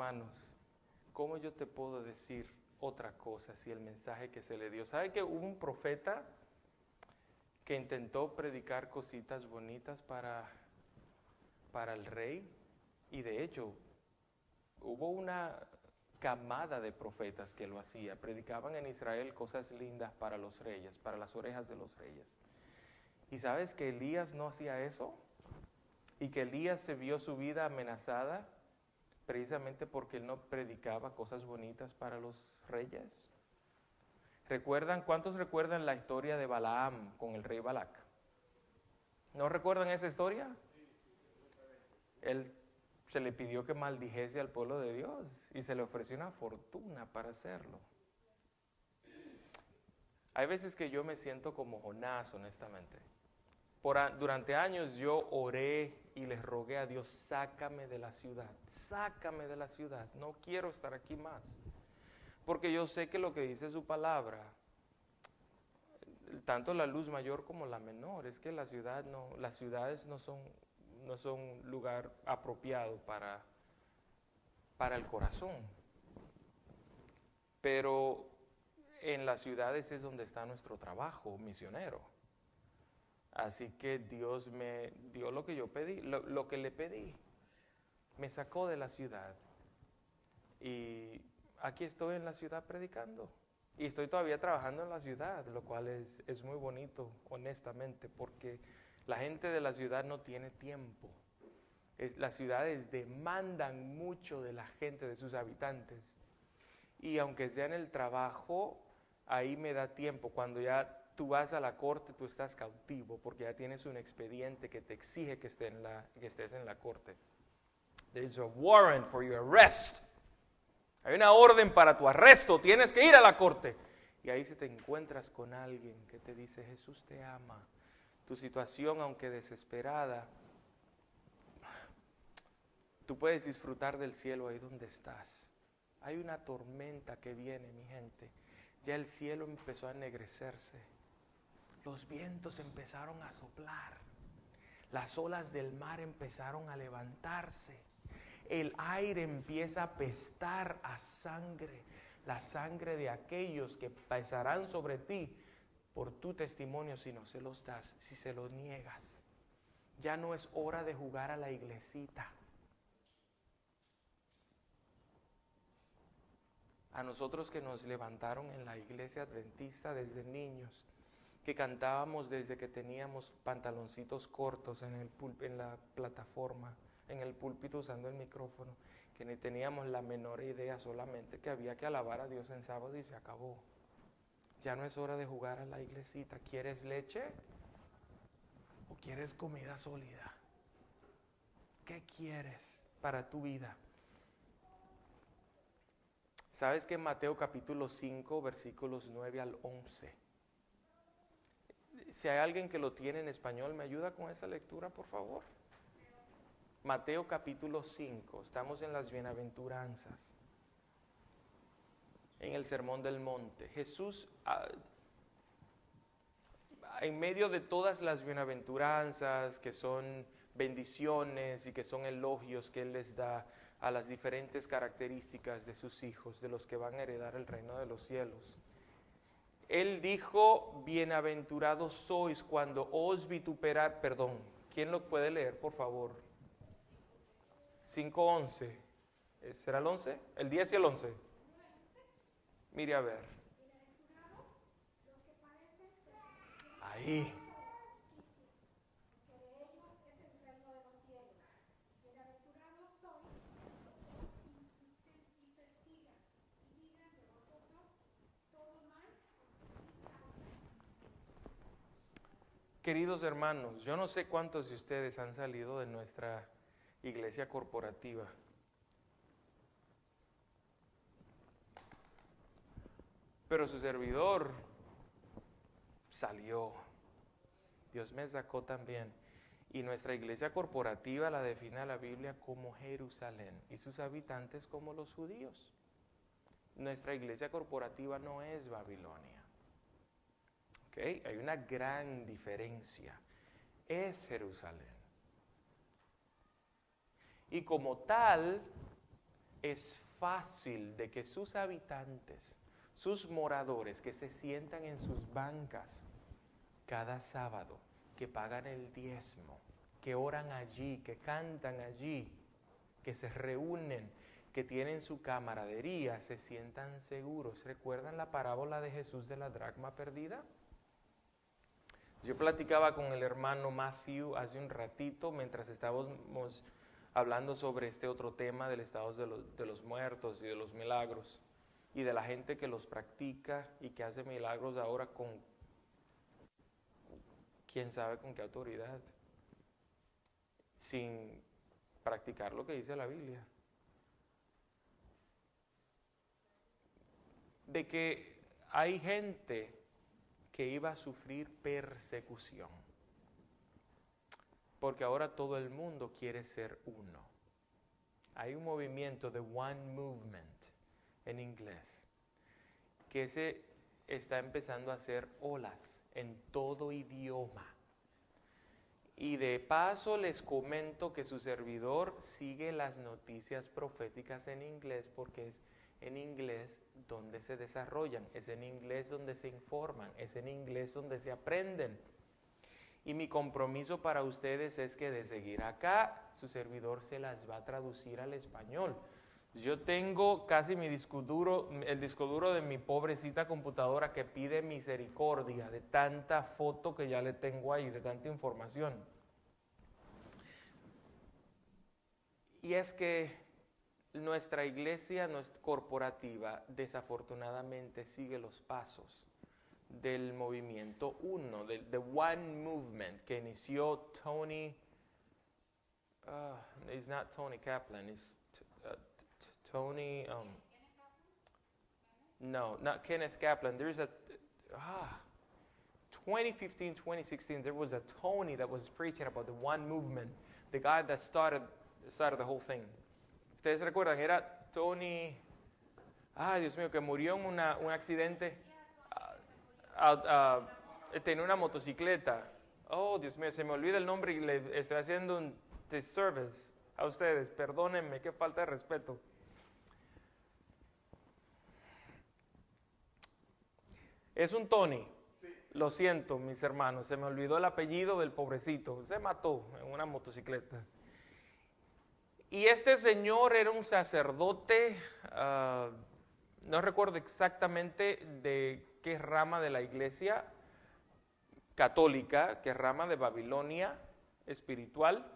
Hermanos, ¿cómo yo te puedo decir otra cosa si el mensaje que se le dio? ¿Sabe que hubo un profeta que intentó predicar cositas bonitas para el rey? Y de hecho, hubo una camada de profetas que lo hacía. Predicaban en Israel cosas lindas para los reyes, para las orejas de los reyes. ¿Y sabes que Elías no hacía eso? Y que Elías se vio su vida amenazada precisamente porque él no predicaba cosas bonitas para los reyes. ¿Cuántos recuerdan la historia de Balaam con el rey Balac? ¿No recuerdan esa historia? Él se le pidió que maldijese al pueblo de Dios y se le ofreció una fortuna para hacerlo. Hay veces que yo me siento como Jonás, honestamente. Durante años yo oré y les rogué a Dios, sácame de la ciudad, no quiero estar aquí más. Porque yo sé que lo que dice su palabra, tanto la luz mayor como la menor, es que las ciudades no son lugar apropiado para el corazón. Pero en las ciudades es donde está nuestro trabajo misionero. Así que Dios me dio lo que yo pedí, lo que le pedí. Me sacó de la ciudad. Y aquí estoy en la ciudad predicando. Y estoy todavía trabajando en la ciudad, lo cual es muy bonito, honestamente, porque la gente de la ciudad no tiene tiempo. Las ciudades demandan mucho de la gente, de sus habitantes. Y aunque sea en el trabajo, ahí me da tiempo. Cuando ya tú vas a la corte, tú estás cautivo, porque ya tienes un expediente que te exige que estés en la corte. There's a warrant for your arrest. Hay una orden para tu arresto, tienes que ir a la corte. Y ahí si te encuentras con alguien que te dice, Jesús te ama, tu situación, aunque desesperada, tú puedes disfrutar del cielo ahí donde estás. Hay una tormenta que viene, mi gente. Ya el cielo empezó a ennegrecerse. Los vientos empezaron a soplar. Las olas del mar empezaron a levantarse. El aire empieza a apestar a sangre. La sangre de aquellos que pesarán sobre ti por tu testimonio si no se los das, si se los niegas. Ya no es hora de jugar a la iglesita. A nosotros que nos levantaron en la iglesia adventista desde niños, que cantábamos desde que teníamos pantaloncitos cortos en la plataforma, en el púlpito usando el micrófono, que ni teníamos la menor idea, solamente que había que alabar a Dios en sábado y se acabó. Ya no es hora de jugar a la iglesita. ¿Quieres leche o quieres comida sólida? ¿Qué quieres para tu vida? ¿Sabes que en Mateo capítulo 5, versículos 9 al 11? Si hay alguien que lo tiene en español, ¿me ayuda con esa lectura, por favor? Mateo capítulo 5, estamos en las bienaventuranzas, en el Sermón del Monte. Jesús, en medio de todas las bienaventuranzas, que son bendiciones y que son elogios que Él les da a las diferentes características de sus hijos, de los que van a heredar el reino de los cielos, Él dijo, bienaventurados sois cuando os vituperar, perdón, ¿quién lo puede leer, por favor? 5:11, ¿será el 11? ¿El 10 y el 11? Mire a ver. Ahí. Queridos hermanos, yo no sé cuántos de ustedes han salido de nuestra iglesia corporativa. Pero su servidor salió. Dios me sacó también. Y nuestra iglesia corporativa la define la Biblia como Jerusalén y sus habitantes como los judíos. Nuestra iglesia corporativa no es Babilonia. ¿Okay? Hay una gran diferencia. Es Jerusalén. Y como tal, es fácil de que sus habitantes, sus moradores que se sientan en sus bancas cada sábado, que pagan el diezmo, que oran allí, que cantan allí, que se reúnen, que tienen su camaradería, se sientan seguros. ¿Recuerdan la parábola de Jesús de la dracma perdida? Yo platicaba con el hermano Matthew hace un ratito mientras estábamos hablando sobre este otro tema del estado de los muertos y de los milagros y de la gente que los practica y que hace milagros ahora con quién sabe con qué autoridad, sin practicar lo que dice la Biblia. De que hay gente que iba a sufrir persecución, porque ahora todo el mundo quiere ser uno. Hay un movimiento de One Movement en inglés, que se está empezando a hacer olas en todo idioma. Y de paso les comento que su servidor sigue las noticias proféticas en inglés porque es en inglés donde se desarrollan, es en inglés donde se informan, es en inglés donde se aprenden. Y mi compromiso para ustedes es que de seguir acá, su servidor se las va a traducir al español. Yo tengo casi el disco duro de mi pobrecita computadora que pide misericordia de tanta foto que ya le tengo ahí, de tanta información. Y es que nuestra iglesia corporativa desafortunadamente sigue los pasos del movimiento uno, del The One Movement que inició Tony, it's not Tony Kaplan, it's Tony, no, not Kenneth Kaplan. There's a, 2015, 2016, there was a Tony that was preaching about the One Movement, the guy that started the whole thing. ¿Ustedes recuerdan? Era Tony, ay Dios mío, que murió en un accidente, tenía una motocicleta. Oh Dios mío, se me olvida el nombre y le estoy haciendo un disservice a ustedes, perdónenme, qué falta de respeto. Es un Tony, lo siento mis hermanos, se me olvidó el apellido del pobrecito, se mató en una motocicleta. Y este señor era un sacerdote, no recuerdo exactamente de qué rama de la iglesia católica, qué rama de Babilonia espiritual,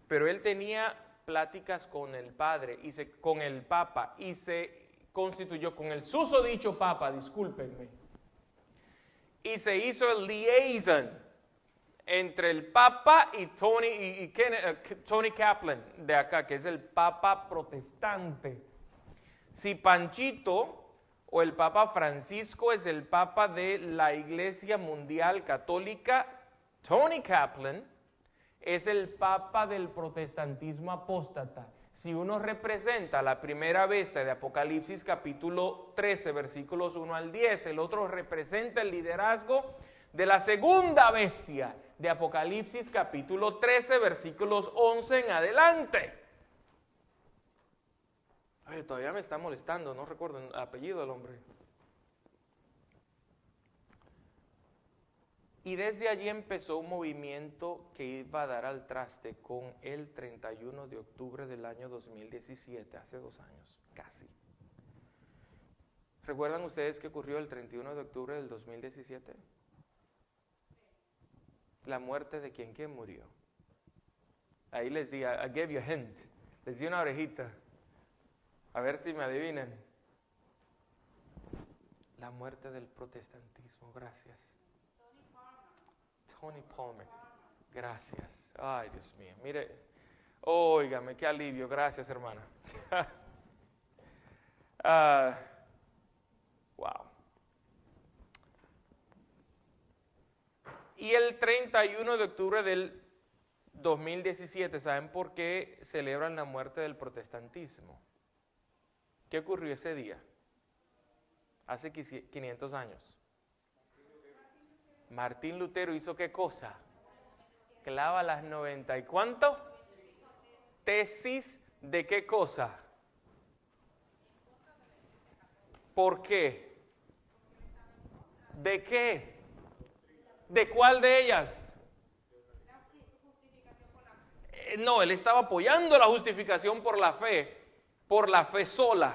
pero él tenía pláticas con el padre, con el papa, y se constituyó con el susodicho papa, discúlpenme, y se hizo el liaison entre el Papa y Tony Kaplan de acá, que es el Papa protestante. Si Panchito o el Papa Francisco es el Papa de la Iglesia Mundial Católica, Tony Kaplan es el Papa del protestantismo apóstata. Si uno representa la primera bestia de Apocalipsis capítulo 13, versículos 1 al 10, el otro representa el liderazgo de la segunda bestia de Apocalipsis capítulo 13, versículos 11 en adelante. Ay, todavía me está molestando, no recuerdo el apellido del hombre. Y desde allí empezó un movimiento que iba a dar al traste con el 31 de octubre del año 2017, hace 2 años, casi. ¿Recuerdan ustedes qué ocurrió el 31 de octubre del 2017? La muerte de ¿quién murió? Ahí les di, I gave you a hint, les di una orejita, a ver si me adivinan. La muerte del protestantismo, gracias. Tony Palmer, gracias. Ay, Dios mío, mire, óigame, qué alivio, gracias hermana. Wow. Y el 31 de octubre del 2017, ¿saben por qué celebran la muerte del protestantismo? ¿Qué ocurrió ese día? Hace 500 años. Martín Lutero hizo ¿qué cosa? Clava las 90 y ¿cuánto? Tesis de ¿qué cosa? ¿Por qué? ¿De qué? ¿De cuál de ellas? No, él estaba apoyando la justificación por la fe sola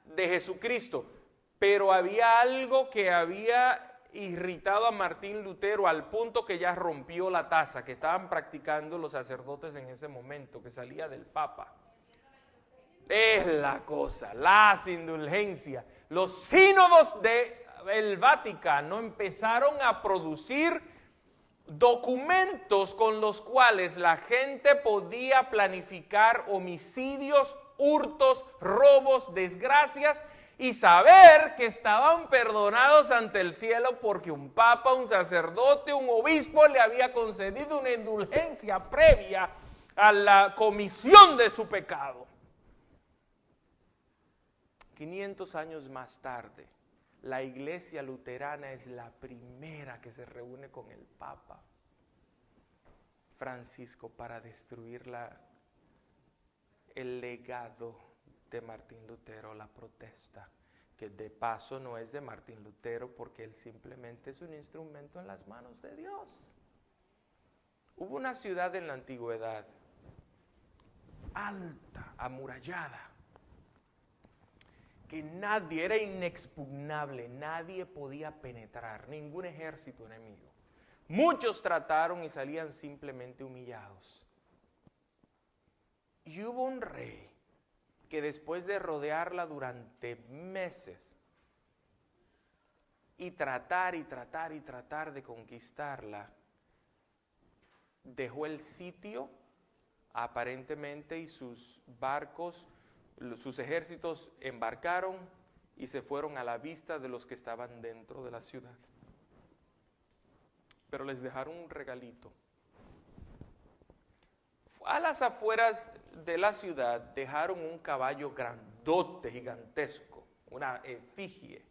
de Jesucristo. Pero había algo que había irritado a Martín Lutero al punto que ya rompió la tasa que estaban practicando los sacerdotes en ese momento, que salía del Papa. Es la cosa, las indulgencias. Los sínodos del Vaticano empezaron a producir documentos con los cuales la gente podía planificar homicidios, hurtos, robos, desgracias y saber que estaban perdonados ante el cielo porque un papa, un sacerdote, un obispo le había concedido una indulgencia previa a la comisión de su pecado. 500 años más tarde, la iglesia luterana es la primera que se reúne con el Papa Francisco para destruir el legado de Martín Lutero, la protesta, que de paso no es de Martín Lutero porque él simplemente es un instrumento en las manos de Dios. Hubo una ciudad en la antigüedad, alta, amurallada, que nadie, era inexpugnable, nadie podía penetrar, ningún ejército enemigo. Muchos trataron y salían simplemente humillados. Y hubo un rey que después de rodearla durante meses y tratar de conquistarla, dejó el sitio aparentemente y sus barcos, sus ejércitos embarcaron y se fueron a la vista de los que estaban dentro de la ciudad. Pero les dejaron un regalito. A las afueras de la ciudad dejaron un caballo grandote, gigantesco, una efigie,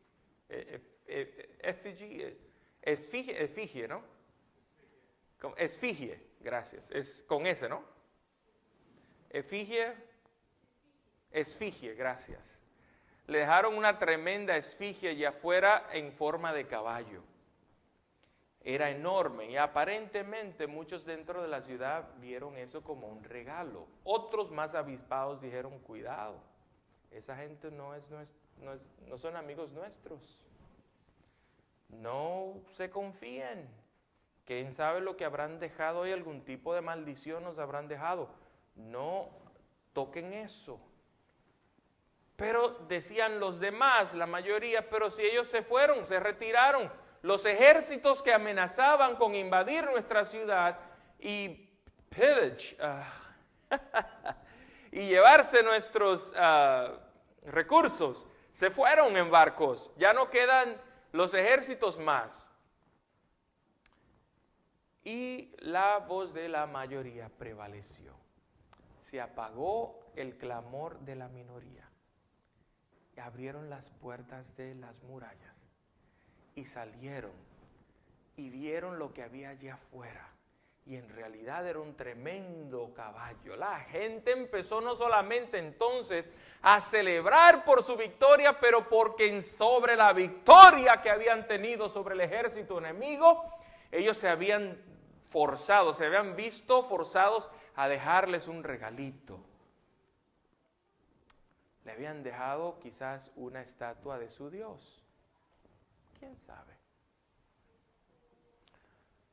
efigie, ¿no? Esfigie, gracias, es con ese, ¿no? Esfigie, gracias. Le dejaron una tremenda esfigie allá afuera en forma de caballo. Era enorme y aparentemente muchos dentro de la ciudad vieron eso como un regalo. Otros más avispados dijeron, cuidado, esa gente no son amigos nuestros. No se confíen. ¿Quién sabe lo que habrán dejado ahí? Algún tipo de maldición nos habrán dejado. No toquen eso. Pero decían los demás, la mayoría, pero si ellos se fueron, se retiraron, los ejércitos que amenazaban con invadir nuestra ciudad y pillage, y llevarse nuestros recursos, se fueron en barcos, ya no quedan los ejércitos más. Y la voz de la mayoría prevaleció. Se apagó el clamor de la minoría. Y abrieron las puertas de las murallas y salieron y vieron lo que había allá afuera. Y en realidad era un tremendo caballo. La gente empezó no solamente entonces a celebrar por su victoria, pero porque sobre la victoria que habían tenido sobre el ejército enemigo, ellos se habían visto forzados a dejarles un regalito. Le habían dejado quizás una estatua de su Dios. ¿Quién sabe?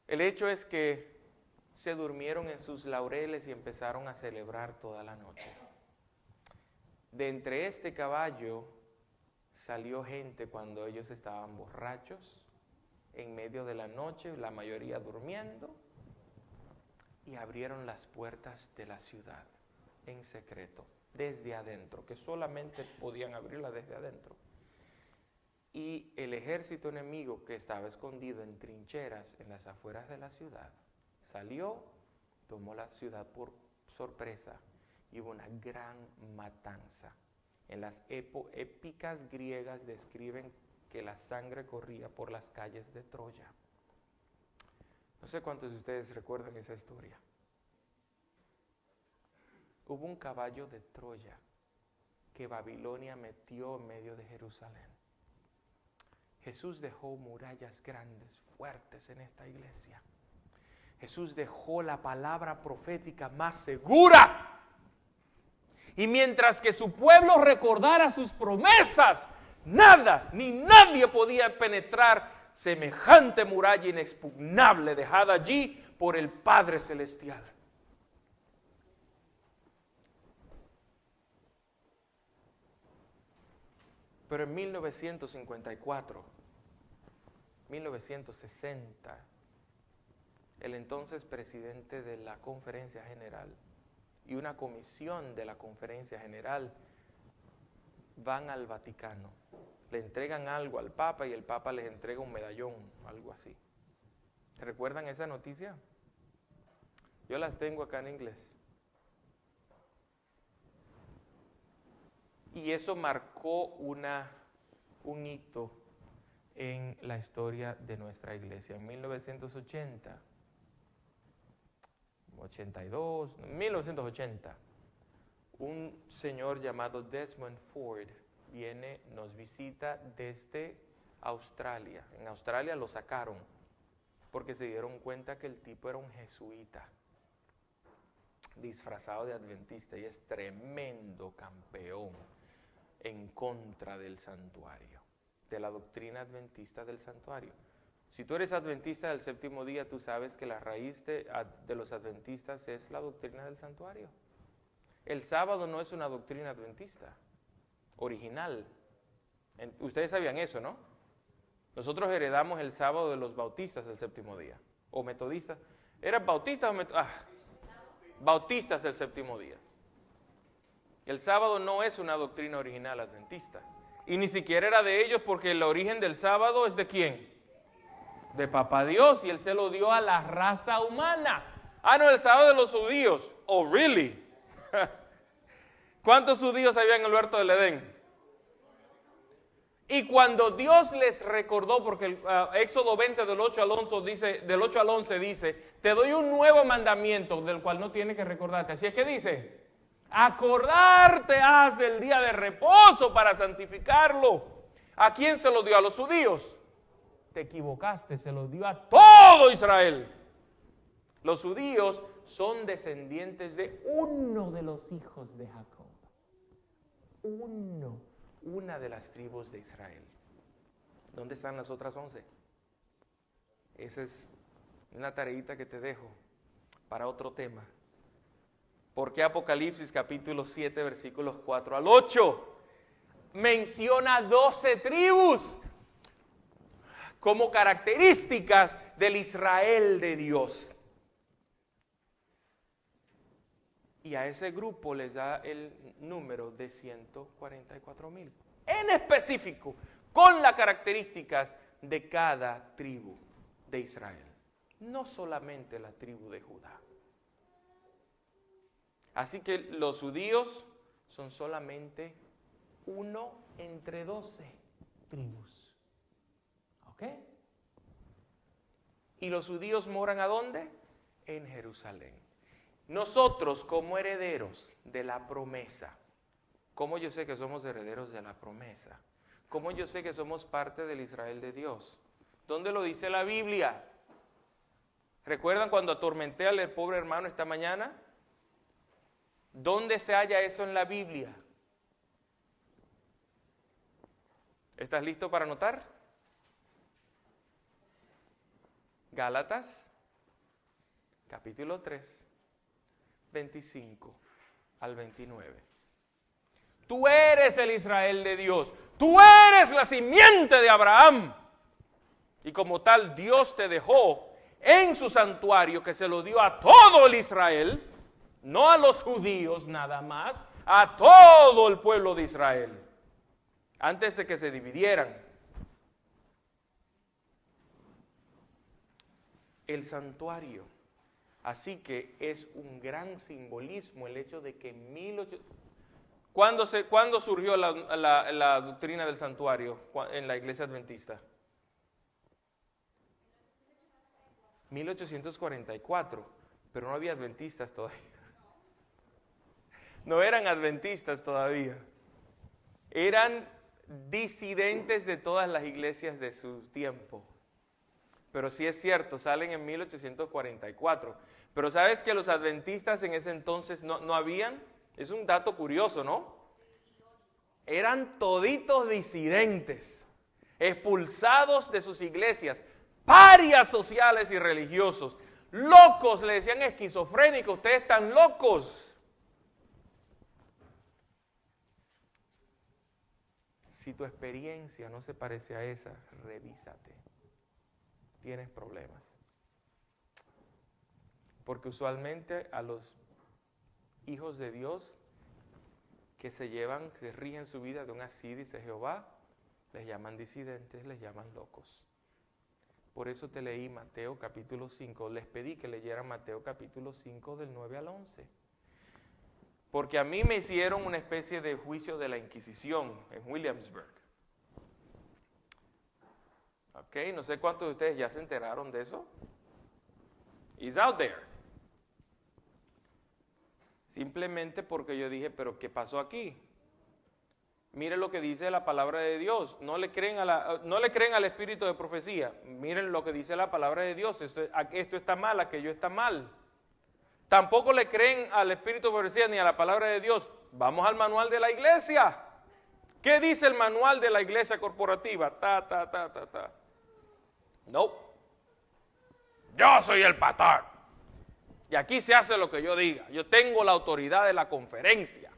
El hecho es que se durmieron en sus laureles y empezaron a celebrar toda la noche. De entre este caballo salió gente cuando ellos estaban borrachos, en medio de la noche, la mayoría durmiendo, y abrieron las puertas de la ciudad en secreto, desde adentro, que solamente podían abrirla desde adentro. Y el ejército enemigo que estaba escondido en trincheras en las afueras de la ciudad, salió, tomó la ciudad por sorpresa y hubo una gran matanza. En las épicas griegas describen que la sangre corría por las calles de Troya. No sé cuántos de ustedes recuerdan esa historia. Hubo un caballo de Troya que Babilonia metió en medio de Jerusalén. Jesús dejó murallas grandes, fuertes en esta iglesia. Jesús dejó la palabra profética más segura. Y mientras que su pueblo recordara sus promesas, nada ni nadie podía penetrar semejante muralla inexpugnable dejada allí por el Padre Celestial. Pero en 1954, 1960, el entonces presidente de la Conferencia General y una comisión de la Conferencia General van al Vaticano. Le entregan algo al Papa y el Papa les entrega un medallón, algo así. ¿Recuerdan esa noticia? Yo las tengo acá en inglés. Y eso marcó un hito en la historia de nuestra iglesia. En 1980, 1980, un señor llamado Desmond Ford nos visita desde Australia. En Australia lo sacaron porque se dieron cuenta que el tipo era un jesuita disfrazado de adventista y es tremendo campeón en contra del santuario, de la doctrina adventista del santuario. Si tú eres adventista del séptimo día, tú sabes que la raíz de los adventistas es la doctrina del santuario. El sábado no es una doctrina adventista original. Ustedes sabían eso, ¿no? Nosotros heredamos el sábado de los bautistas del séptimo día, o metodistas. ¿Eran bautistas o metodistas? Bautistas del séptimo día. El sábado no es una doctrina original adventista. Y ni siquiera era de ellos porque el origen del sábado es ¿de quién? De Papá Dios, y Él se lo dio a la raza humana. Ah, no, el sábado de los judíos. Oh, really? ¿Cuántos judíos había en el huerto del Edén? Y cuando Dios les recordó, porque Éxodo 20 del 8 al 11 dice, te doy un nuevo mandamiento del cual no tienes que recordarte. Así es que dice, acordarte has del día de reposo para santificarlo. ¿A quién se lo dio? ¿A los judíos? Te equivocaste, se lo dio a todo Israel. Los judíos son descendientes de uno de los hijos de Jacob. Una de las tribus de Israel. ¿Dónde están las otras 11? Esa es una tareita que te dejo para otro tema. Porque Apocalipsis capítulo 7 versículos 4 al 8 menciona 12 tribus como características del Israel de Dios. Y a ese grupo les da el número de 144,000. En específico, con las características de cada tribu de Israel. No solamente la tribu de Judá. Así que los judíos son solamente uno entre 12 tribus. ¿Ok? ¿Y los judíos moran a dónde? En Jerusalén. Nosotros como herederos de la promesa, ¿cómo yo sé que somos herederos de la promesa? ¿Cómo yo sé que somos parte del Israel de Dios? ¿Dónde lo dice la Biblia? ¿Recuerdan cuando atormenté al pobre hermano esta mañana? ¿Dónde se halla eso en la Biblia? ¿Estás listo para anotar? Gálatas, capítulo 3. 25 al 29. Tú eres el Israel de Dios. Tú eres la simiente de Abraham. Y como tal, Dios te dejó en su santuario que se lo dio a todo el Israel, no a los judíos nada más, a todo el pueblo de Israel, antes de que se dividieran. El santuario. Así que es un gran simbolismo el hecho de que ¿Cuándo surgió la doctrina del santuario en la iglesia adventista? 1844, pero no había adventistas todavía. No eran adventistas todavía. Eran disidentes de todas las iglesias de su tiempo. Pero sí es cierto, salen en 1844. Pero ¿sabes que los adventistas en ese entonces no habían? Es un dato curioso, ¿no? Eran toditos disidentes, expulsados de sus iglesias, parias sociales y religiosos, locos, le decían esquizofrénicos, ustedes están locos. Si tu experiencia no se parece a esa, revísate. Tienes problemas. Porque usualmente a los hijos de Dios que se rigen su vida de un así, dice Jehová, les llaman disidentes, les llaman locos. Por eso te leí Mateo capítulo 5, les pedí que leyeran Mateo capítulo 5 del 9 al 11. Porque a mí me hicieron una especie de juicio de la Inquisición en Williamsburg. Ok, no sé cuántos de ustedes ya se enteraron de eso. It's out there. Simplemente porque yo dije, pero ¿qué pasó aquí? Miren lo que dice la palabra de Dios. No le creen al espíritu de profecía. Miren lo que dice la palabra de Dios. Esto está mal, aquello está mal. Tampoco le creen al espíritu de profecía ni a la palabra de Dios. Vamos al manual de la iglesia. ¿Qué dice el manual de la iglesia corporativa? No. Yo soy el pastor. Y aquí se hace lo que yo diga. Yo tengo la autoridad de la conferencia.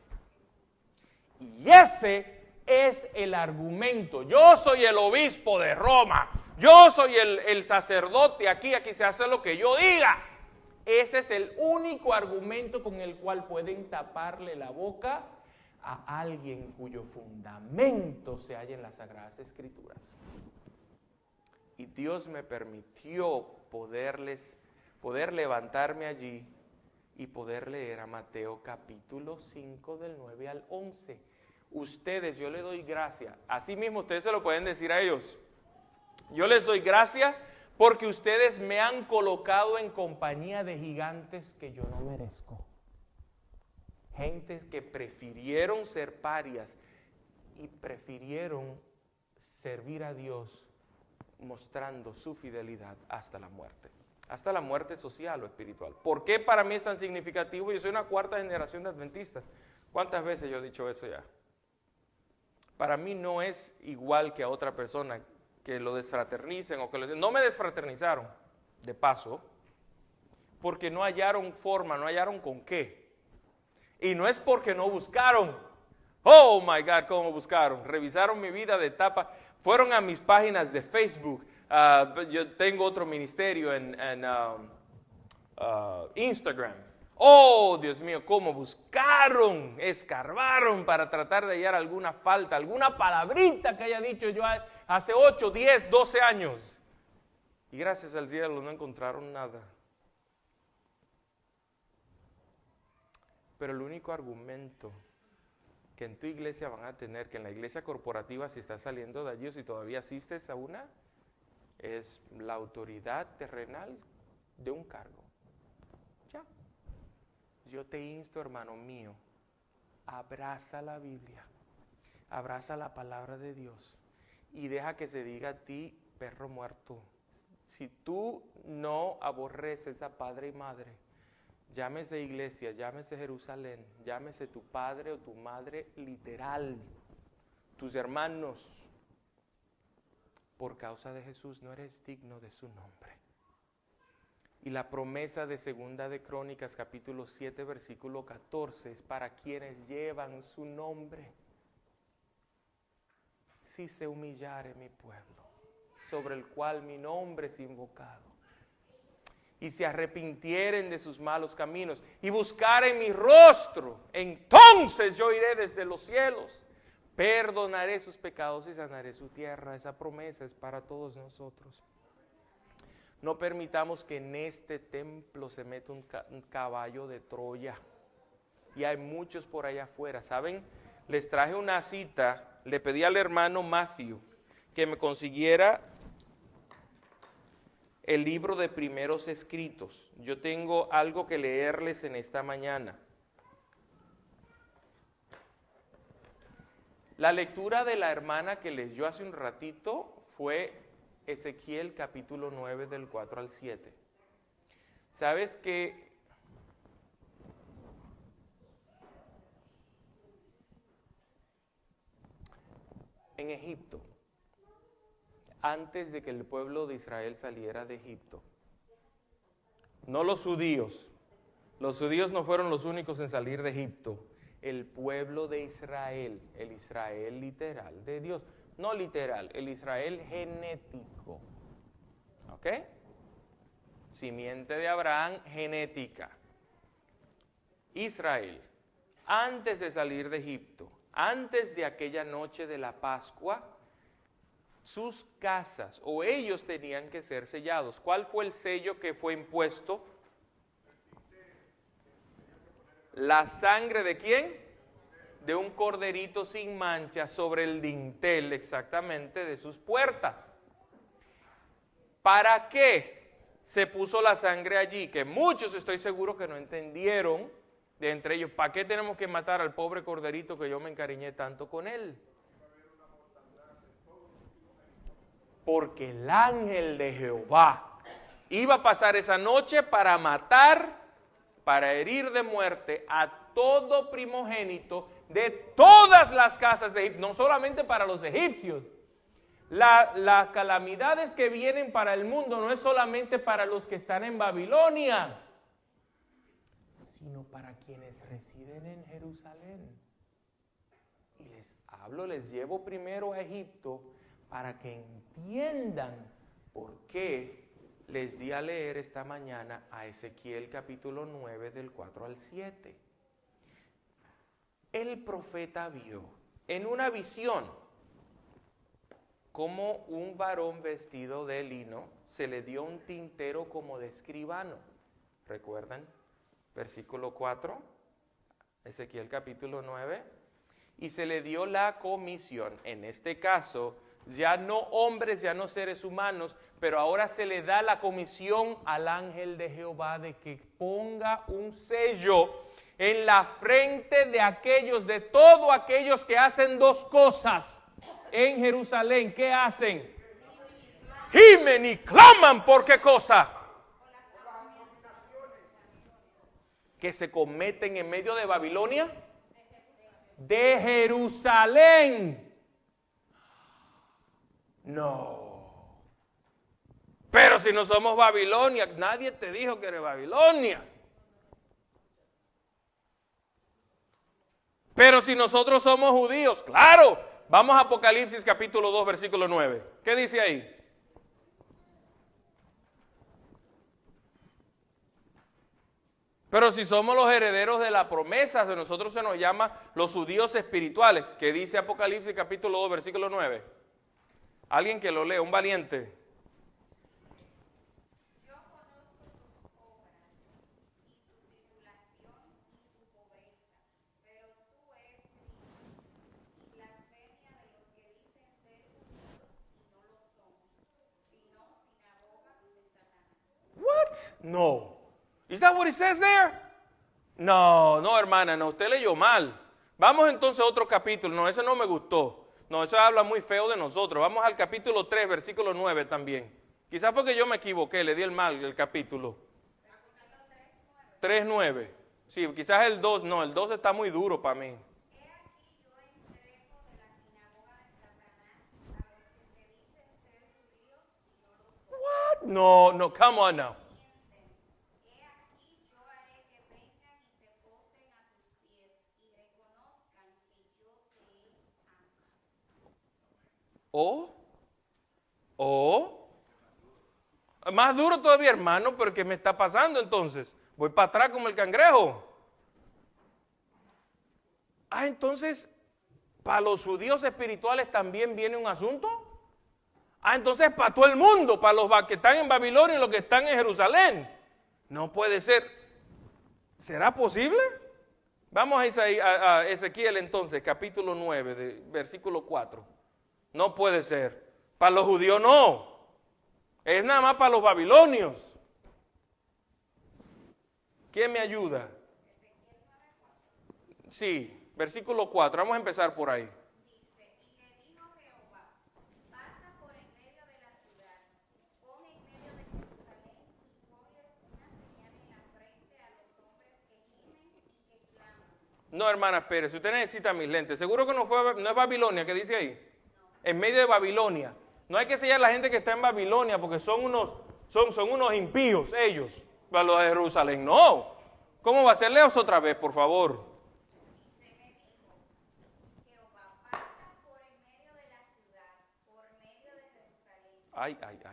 Y ese es el argumento. Yo soy el obispo de Roma. Yo soy el sacerdote aquí se hace lo que yo diga. Ese es el único argumento con el cual pueden taparle la boca a alguien cuyo fundamento se halla en las Sagradas Escrituras. Y Dios me permitió poder levantarme allí y poder leer a Mateo capítulo 5 del 9 al 11. Ustedes, yo les doy gracias. Así mismo ustedes se lo pueden decir a ellos. Yo les doy gracias porque ustedes me han colocado en compañía de gigantes que yo no merezco. Gentes que prefirieron ser parias y prefirieron servir a Dios mostrando su fidelidad hasta la muerte social o espiritual. ¿Por qué para mí es tan significativo? Yo soy una cuarta generación de adventistas. ¿Cuántas veces yo he dicho eso ya? Para mí no es igual que a otra persona que lo desfraternicen o que no me desfraternizaron, de paso, porque no hallaron forma, no hallaron con qué. Y no es porque no buscaron. Oh my God, ¿cómo buscaron? Revisaron mi vida de etapa. Fueron a mis páginas de Facebook. Yo tengo otro ministerio en Instagram. Oh, Dios mío, cómo buscaron, escarbaron para tratar de hallar alguna falta, alguna palabrita que haya dicho yo hace 8, 10, 12 años. Y gracias al cielo no encontraron nada. Pero el único argumento que en tu iglesia van a tener, que en la iglesia corporativa si estás saliendo de allí o si todavía asistes a una, es la autoridad terrenal de un cargo. Ya. Yo te insto, hermano mío, abraza la Biblia, abraza la palabra de Dios y deja que se diga a ti, perro muerto. Si tú no aborreces a padre y madre, llámese iglesia, llámese Jerusalén, llámese tu padre o tu madre literal, tus hermanos, por causa de Jesús no eres digno de su nombre. Y la promesa de Segunda de Crónicas, capítulo 7, versículo 14, es para quienes llevan su nombre. Si se humillare mi pueblo, sobre el cual mi nombre es invocado, y se arrepintieren de sus malos caminos, y buscaren mi rostro, entonces yo iré desde los cielos, perdonaré sus pecados y sanaré su tierra. Esa promesa es para todos nosotros. No permitamos que en este templo se meta un caballo de Troya. Y hay muchos por allá afuera. ¿Saben? Les traje una cita. Le pedí al hermano Matthew que me consiguiera el libro de Primeros Escritos. Yo tengo algo que leerles en esta mañana. La lectura de la hermana que leyó hace un ratito fue Ezequiel capítulo 9 del 4 al 7. ¿Sabes que en Egipto, antes de que el pueblo de Israel saliera de Egipto, no los judíos no fueron los únicos en salir de Egipto, el pueblo de Israel, el Israel literal de Dios, no literal, el Israel genético, ¿ok? Simiente de Abraham, genética. Israel, antes de salir de Egipto, antes de aquella noche de la Pascua, sus casas o ellos tenían que ser sellados. ¿Cuál fue el sello que fue impuesto? ¿La sangre de quién? De un corderito sin mancha sobre el dintel exactamente de sus puertas. ¿Para qué se puso la sangre allí? Que muchos estoy seguro que no entendieron, de entre ellos, ¿para qué tenemos que matar al pobre corderito que yo me encariñé tanto con él? Porque el ángel de Jehová iba a pasar esa noche para matar, para herir de muerte a todo primogénito de todas las casas de Egipto, no solamente para los egipcios. Las calamidades que vienen para el mundo no es solamente para los que están en Babilonia, sino para quienes residen en Jerusalén. Y les llevo primero a Egipto para que entiendan por qué les di a leer esta mañana a Ezequiel capítulo 9 del 4 al 7. El profeta vio en una visión como un varón vestido de lino se le dio un tintero como de escribano. ¿Recuerdan? Versículo 4, Ezequiel capítulo 9. Y se le dio la comisión, en este caso, ya no hombres, ya no seres humanos, pero ahora se le da la comisión al ángel de Jehová de que ponga un sello en la frente de todos aquellos que hacen dos cosas en Jerusalén. ¿Qué hacen? Gimen y claman, ¿por qué cosa? Que se cometen en medio de Babilonia, de Jerusalén. No. Pero si no somos Babilonia, nadie te dijo que eres Babilonia. Pero si nosotros somos judíos, claro. Vamos a Apocalipsis capítulo 2, versículo 9. ¿Qué dice ahí? Pero si somos los herederos de la promesa, de nosotros se nos llama los judíos espirituales. ¿Qué dice Apocalipsis capítulo 2, versículo 9? Alguien que lo lea, un valiente. Yo conozco tus obras y tu tribulación y tu pobreza, pero tú eres rico y blasfemia de los que dicen ser judíos y no lo son, sino sinagoga de Satanás. What? No. Is that what it says there? No, hermana, no, usted leyó mal. Vamos entonces a otro capítulo. No, ese no me gustó. No, eso habla muy feo de nosotros. Vamos al capítulo 3, versículo 9 también. Quizás fue que yo me equivoqué, le di el mal el capítulo. 3:9. Sí, quizás el 2, no, el 2 está muy duro para mí. He aquí yo entrego de la sinagoga de Satanás a los que se dicen ser judíos y no lo son. What? No, come on now. He aquí yo haré que vengan y se postren a tus pies y reconozcan que yo te amo. Más duro todavía, hermano, pero ¿qué me está pasando entonces? Voy para atrás como el cangrejo. Entonces, ¿para los judíos espirituales también viene un asunto? Entonces para todo el mundo, para los que están en Babilonia y los que están en Jerusalén. No puede ser. ¿Será posible? Vamos a Ezequiel entonces, capítulo 9, versículo 4. No puede ser. Para los judíos no. Es nada más para los babilonios. ¿Quién me ayuda? Sí, versículo 4. Vamos a empezar por ahí. Dice, No, hermana Pérez, usted necesita mis lentes. Seguro que no es Babilonia que dice ahí. En medio de Babilonia. No hay que sellar a la gente que está en Babilonia porque son unos impíos ellos. Para los de Jerusalén, no. ¿Cómo va a ser? Leos otra vez, por favor. Ay. Ponles una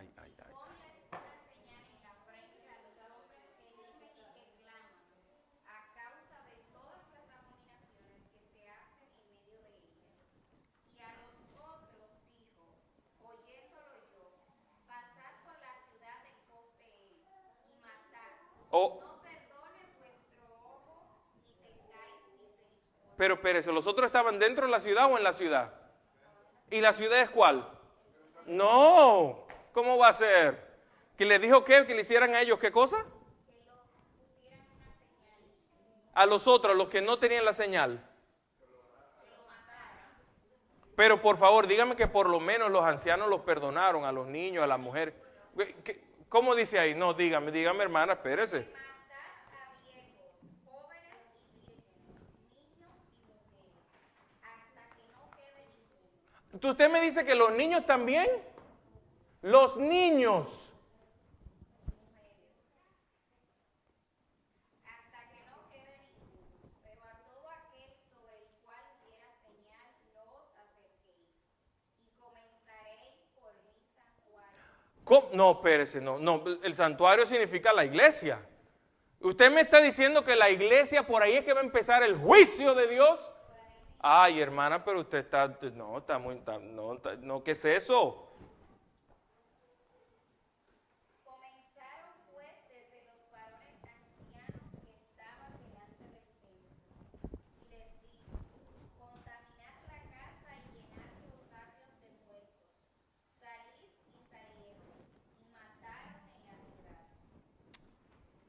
señal en la frente a los hombres que gimen y que claman, a causa de todas las abominaciones que se hacen en medio de ella. Y a los otros dijo, oyéndolo yo, pasad por la ciudad en pos de él, y matad. No perdone vuestro ojo, ni tengáis misericordia. Pero Pérez, ¿los otros estaban dentro de la ciudad o en la ciudad? ¿Y la ciudad es cuál? No, ¿cómo va a ser? ¿Que les dijo qué? ¿Que le hicieran a ellos qué cosa? Que los pusieran una señal. A los otros, los que no tenían la señal. Pero por favor, dígame que por lo menos los ancianos los perdonaron, a los niños, a las mujeres. ¿Cómo dice ahí? No, dígame hermana, espérese. Matad a viejos, jóvenes y vírgenes, niños y mujeres, hasta que no quede ninguno. ¿Usted me dice que los niños también? Los niños. Hasta que no quede ninguno, pero a todo aquel sobre el cual diera señal no os acerquéis, y comenzaréis por mi santuario. ¿Cómo? No, espérese, no, el santuario significa la iglesia. ¿Usted me está diciendo que la iglesia por ahí es que va a empezar el juicio de Dios? Ay, hermana, pero usted no, ¿qué es eso? Comenzaron pues desde los varones ancianos que estaban delante del templo, y les dijo, contaminad la casa y llenad los atrios de muertos, salid y salieron, y mataron en la ciudad.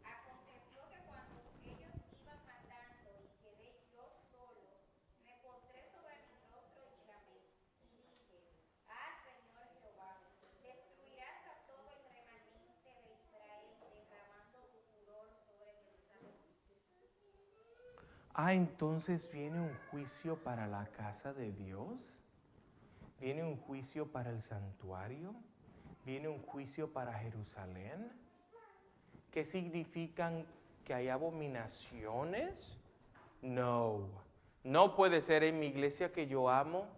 Aconteció que cuando ellos iban matando y quedé yo solo, me postré sobre mi rostro y clamé, y dije, Señor Jehová, destruirás a todo el remanente de Israel, derramando tu furor sobre Jerusalén. Entonces viene un juicio para la casa de Dios, viene un juicio para el santuario, viene un juicio para Jerusalén. ¿Qué significan que hay abominaciones? No puede ser en mi iglesia que yo amo,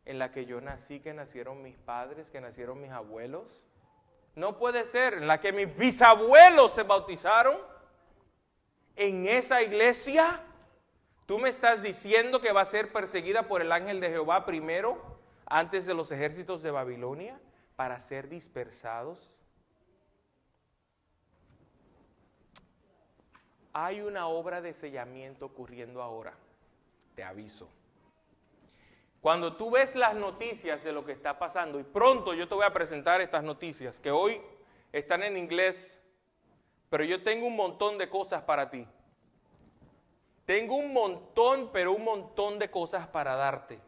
en la que yo nací, que nacieron mis padres, que nacieron mis abuelos. No puede ser en la que mis bisabuelos se bautizaron. En esa iglesia, tú me estás diciendo que va a ser perseguida por el ángel de Jehová primero, antes de los ejércitos de Babilonia, para ser dispersados. Hay una obra de sellamiento ocurriendo ahora, te aviso. Cuando tú ves las noticias de lo que está pasando, y pronto yo te voy a presentar estas noticias, que hoy están en inglés, pero yo tengo un montón de cosas para ti. Tengo un montón de cosas para darte.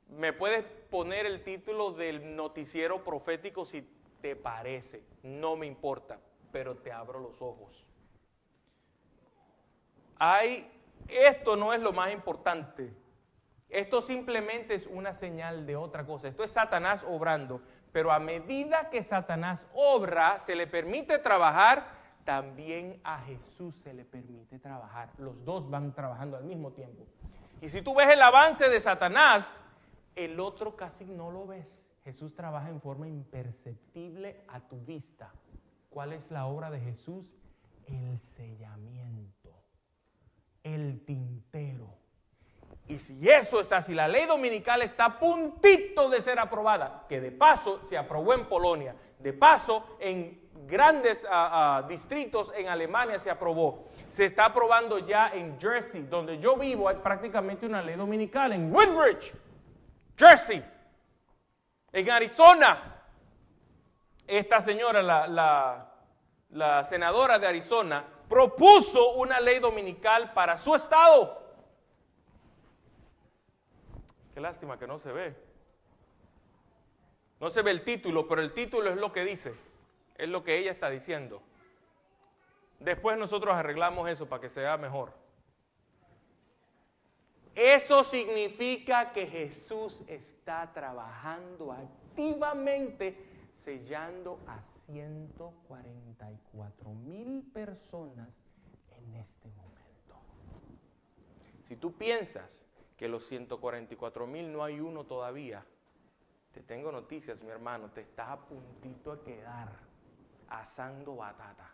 Me puedes poner el título del noticiero profético si te parece, no me importa, pero te abro los ojos. Esto no es lo más importante. Esto simplemente es una señal de otra cosa. Esto es Satanás obrando. Pero a medida que Satanás obra, se le permite trabajar, también a Jesús se le permite trabajar. Los dos van trabajando al mismo tiempo. Y si tú ves el avance de Satanás, el otro casi no lo ves. Jesús trabaja en forma imperceptible a tu vista. ¿Cuál es la obra de Jesús? El sellamiento, el tintero. Y si la ley dominical está a puntito de ser aprobada, que de paso se aprobó en Polonia, de paso en grandes distritos en Alemania se aprobó, se está aprobando ya en Jersey, donde yo vivo, hay prácticamente una ley dominical, en Woodbridge, Jersey, en Arizona. Esta señora, la senadora de Arizona, propuso una ley dominical para su estado. Qué lástima que no se ve. No se ve el título, pero el título es lo que dice. Es lo que ella está diciendo. Después nosotros arreglamos eso para que sea mejor. Eso significa que Jesús está trabajando activamente sellando a 144,000 personas en este momento. Si tú piensas que los 144,000 no hay uno todavía, te tengo noticias, mi hermano, te estás a puntito de quedar asando batata.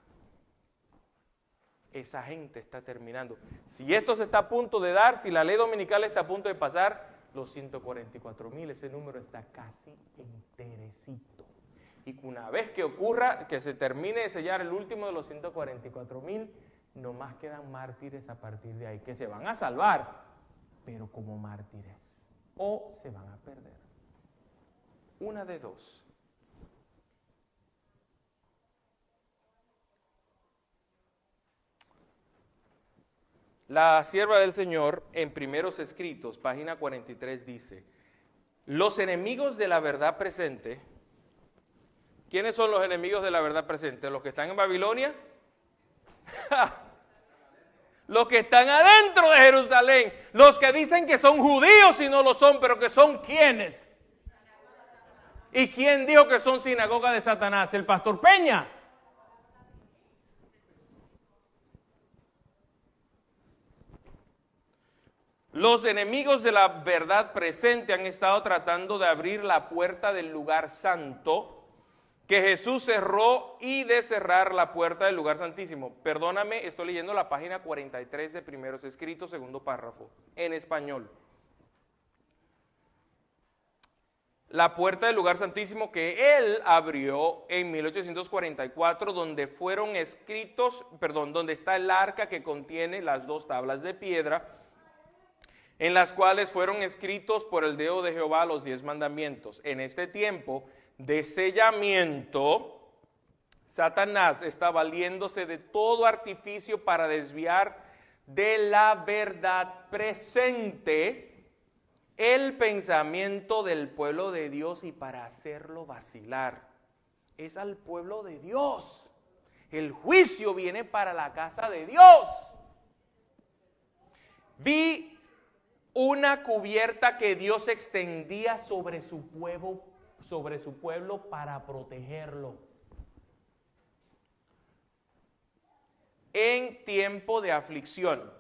Esa gente está terminando. Si esto se está a punto de dar, si la ley dominical está a punto de pasar, los 144,000, ese número está casi enterecito. Y una vez que ocurra, que se termine de sellar el último de los 144,000, nomás quedan mártires a partir de ahí, que se van a salvar, pero como mártires, o se van a perder. Una de dos. La sierva del Señor, en Primeros Escritos, página 43, dice: los enemigos de la verdad presente. ¿Quiénes son los enemigos de la verdad presente? ¿Los que están en Babilonia? Los que están adentro de Jerusalén. Los que dicen que son judíos y no lo son, pero que son ¿quiénes? ¿Y quién dijo que son sinagoga de Satanás? ¿El pastor Peña? Los enemigos de la verdad presente han estado tratando de abrir la puerta del lugar santo que Jesús cerró y de cerrar la puerta del lugar santísimo. Perdóname, estoy leyendo la página 43 de Primeros Escritos, segundo párrafo, en español. La puerta del lugar santísimo que él abrió en 1844, donde fueron escritos, donde está el arca que contiene las 2 tablas de piedra, en las cuales fueron escritos por el dedo de Jehová los 10 mandamientos. En este tiempo de sellamiento, Satanás está valiéndose de todo artificio para desviar de la verdad presente el pensamiento del pueblo de Dios y para hacerlo vacilar. Es al pueblo de Dios. El juicio viene para la casa de Dios. Vi una cubierta que Dios extendía sobre su pueblo para protegerlo. En tiempo de aflicción.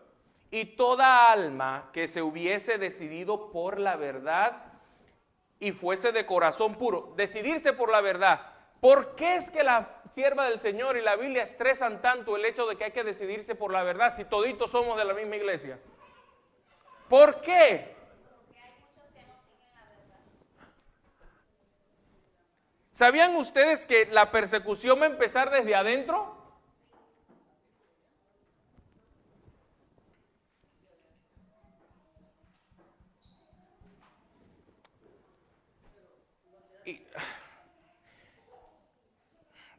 Y toda alma que se hubiese decidido por la verdad y fuese de corazón puro, decidirse por la verdad. ¿Por qué es que la sierva del Señor y la Biblia estresan tanto el hecho de que hay que decidirse por la verdad si toditos somos de la misma iglesia? ¿Por qué? Porque hay muchos que no siguen la verdad. ¿Sabían ustedes que la persecución va a empezar desde adentro?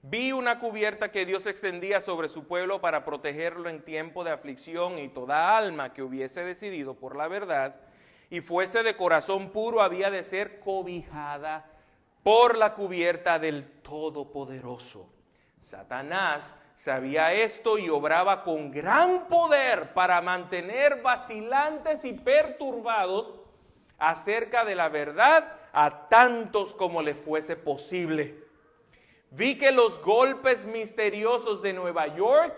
Vi una cubierta que Dios extendía sobre su pueblo para protegerlo en tiempo de aflicción, y toda alma que hubiese decidido por la verdad y fuese de corazón puro había de ser cobijada por la cubierta del Todopoderoso. Satanás sabía esto y obraba con gran poder para mantener vacilantes y perturbados acerca de la verdad a tantos como le fuese posible. Vi que los golpes misteriosos de Nueva York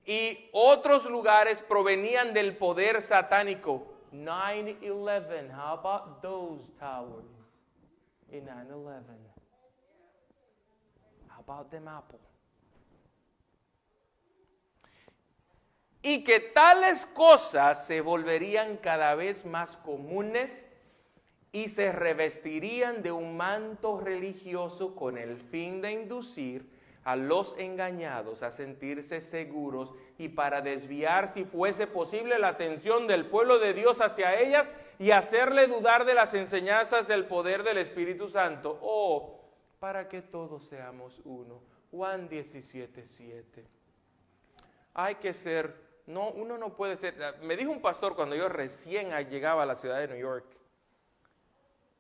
y otros lugares provenían del poder satánico. 9/11, how about those towers in 9/11? How about them Apple? Y que tales cosas se volverían cada vez más comunes y se revestirían de un manto religioso con el fin de inducir a los engañados a sentirse seguros y para desviar, si fuese posible, la atención del pueblo de Dios hacia ellas y hacerle dudar de las enseñanzas del poder del Espíritu Santo. Oh, para que todos seamos uno. Juan 17:7. Hay que ser, no, uno no puede ser. Me dijo un pastor cuando yo recién llegaba a la ciudad de New York,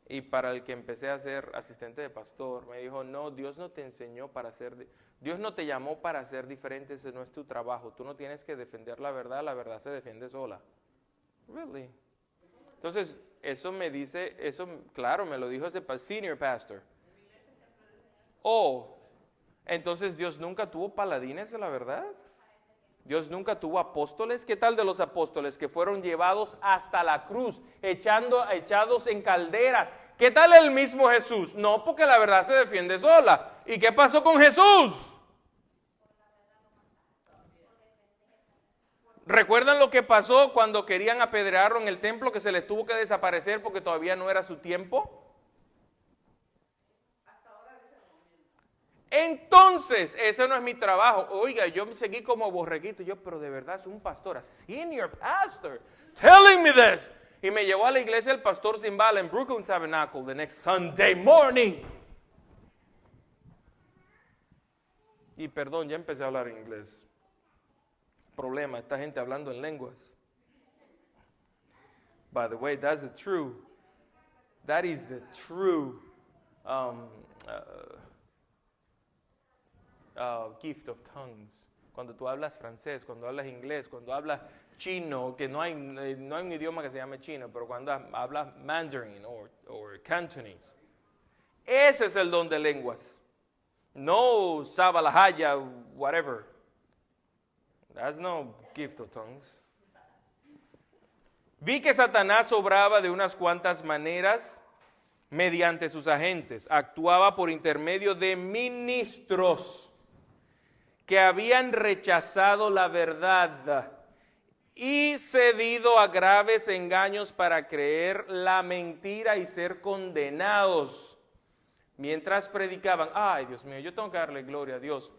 y para el que empecé a ser asistente de pastor, me dijo: no, Dios no te enseñó para ser, Dios no te llamó para ser diferente, ese no es tu trabajo, tú no tienes que defender la verdad se defiende sola. Really? Entonces, eso me dice, eso, claro, me lo dijo ese senior pastor. Oh, entonces Dios nunca tuvo paladines de la verdad. Dios nunca tuvo apóstoles. ¿Qué tal de los apóstoles que fueron llevados hasta la cruz, echados en calderas? ¿Qué tal el mismo Jesús? No, porque la verdad se defiende sola. ¿Y qué pasó con Jesús? ¿Recuerdan lo que pasó cuando querían apedrearlo en el templo, que se les tuvo que desaparecer porque todavía no era su tiempo? Entonces, ese no es mi trabajo. Oiga, yo me seguí como borreguito. Yo, pero de verdad es un pastor, a senior pastor, telling me this. Y me llevó a la iglesia el pastor Zimbala en Brooklyn Tabernacle the next Sunday morning. Y perdón, ya empecé a hablar inglés. Problema, esta gente hablando en lenguas. By the way, that is the true gift of tongues. Cuando tú hablas francés, cuando hablas inglés, cuando hablas chino, que no hay un idioma que se llame chino, pero cuando hablas mandarin or Cantonese, ese es el don de lenguas. No sabalahaya, whatever. That's no gift of tongues. Vi que Satanás obraba de unas cuantas maneras mediante sus agentes. Actuaba por intermedio de ministros que habían rechazado la verdad y cedido a graves engaños para creer la mentira y ser condenados. Mientras predicaban, ay Dios mío, yo tengo que darle gloria a Dios.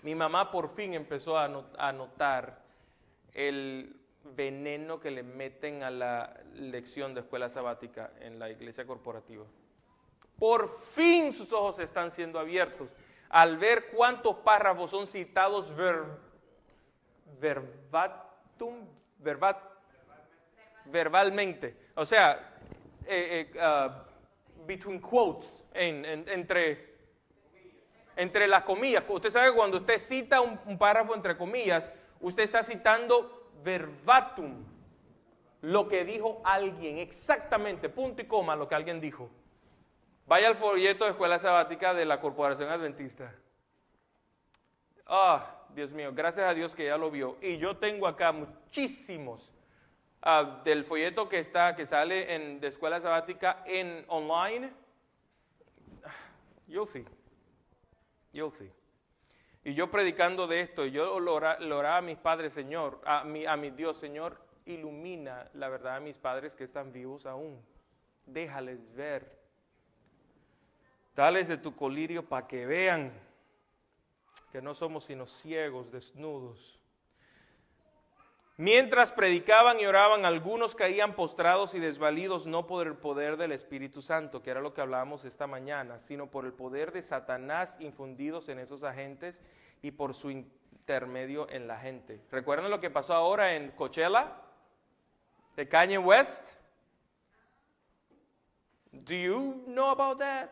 Mi mamá por fin empezó a notar el veneno que le meten a la lección de escuela sabática en la iglesia corporativa. Por fin sus ojos están siendo abiertos al ver cuántos párrafos son citados verbalmente. O sea, between quotes, entre las comillas. Usted sabe que cuando usted cita un párrafo entre comillas, usted está citando verbatim lo que dijo alguien, exactamente, punto y coma, lo que alguien dijo. Vaya al folleto de escuela sabática de la Corporación Adventista. Dios mío, gracias a Dios que ya lo vio. Y yo tengo acá muchísimos del folleto que sale de escuela sabática en online. You'll see. Y yo predicando de esto, yo lo oraba a mis padres, Señor, a mi Dios, Señor, ilumina la verdad a mis padres que están vivos aún. Déjales ver. Dales de tu colirio para que vean que no somos sino ciegos, desnudos. Mientras predicaban y oraban, algunos caían postrados y desvalidos, no por el poder del Espíritu Santo, que era lo que hablábamos esta mañana, sino por el poder de Satanás infundidos en esos agentes y por su intermedio en la gente. ¿Recuerdan lo que pasó ahora en Coachella? De Kanye West. Do you know about that?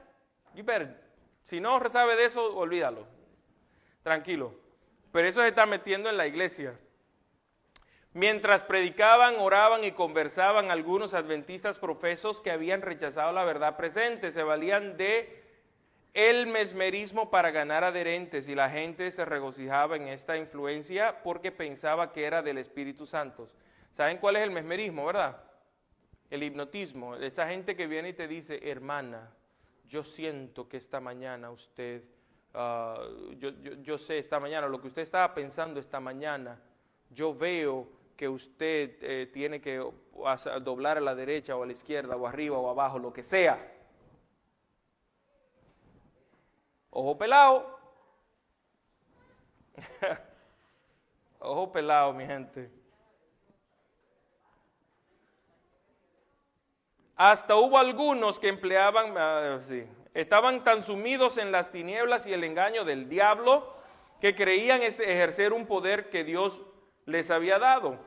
You better. Si no sabe de eso, olvídalo. Tranquilo. Pero eso se está metiendo en la iglesia. Mientras predicaban, oraban y conversaban, algunos adventistas profesos que habían rechazado la verdad presente se valían de el mesmerismo para ganar adherentes, y la gente se regocijaba en esta influencia porque pensaba que era del Espíritu Santo. ¿Saben cuál es el mesmerismo, verdad? El hipnotismo. Esa gente que viene y te dice, hermana, yo siento que esta mañana usted, yo sé esta mañana, lo que usted estaba pensando esta mañana, yo veo que usted tiene que doblar a la derecha o a la izquierda o arriba o abajo, lo que sea. Ojo pelado. Ojo pelado, mi gente. Hasta hubo algunos que empleaban, estaban tan sumidos en las tinieblas y el engaño del diablo que creían ejercer un poder que Dios les había dado.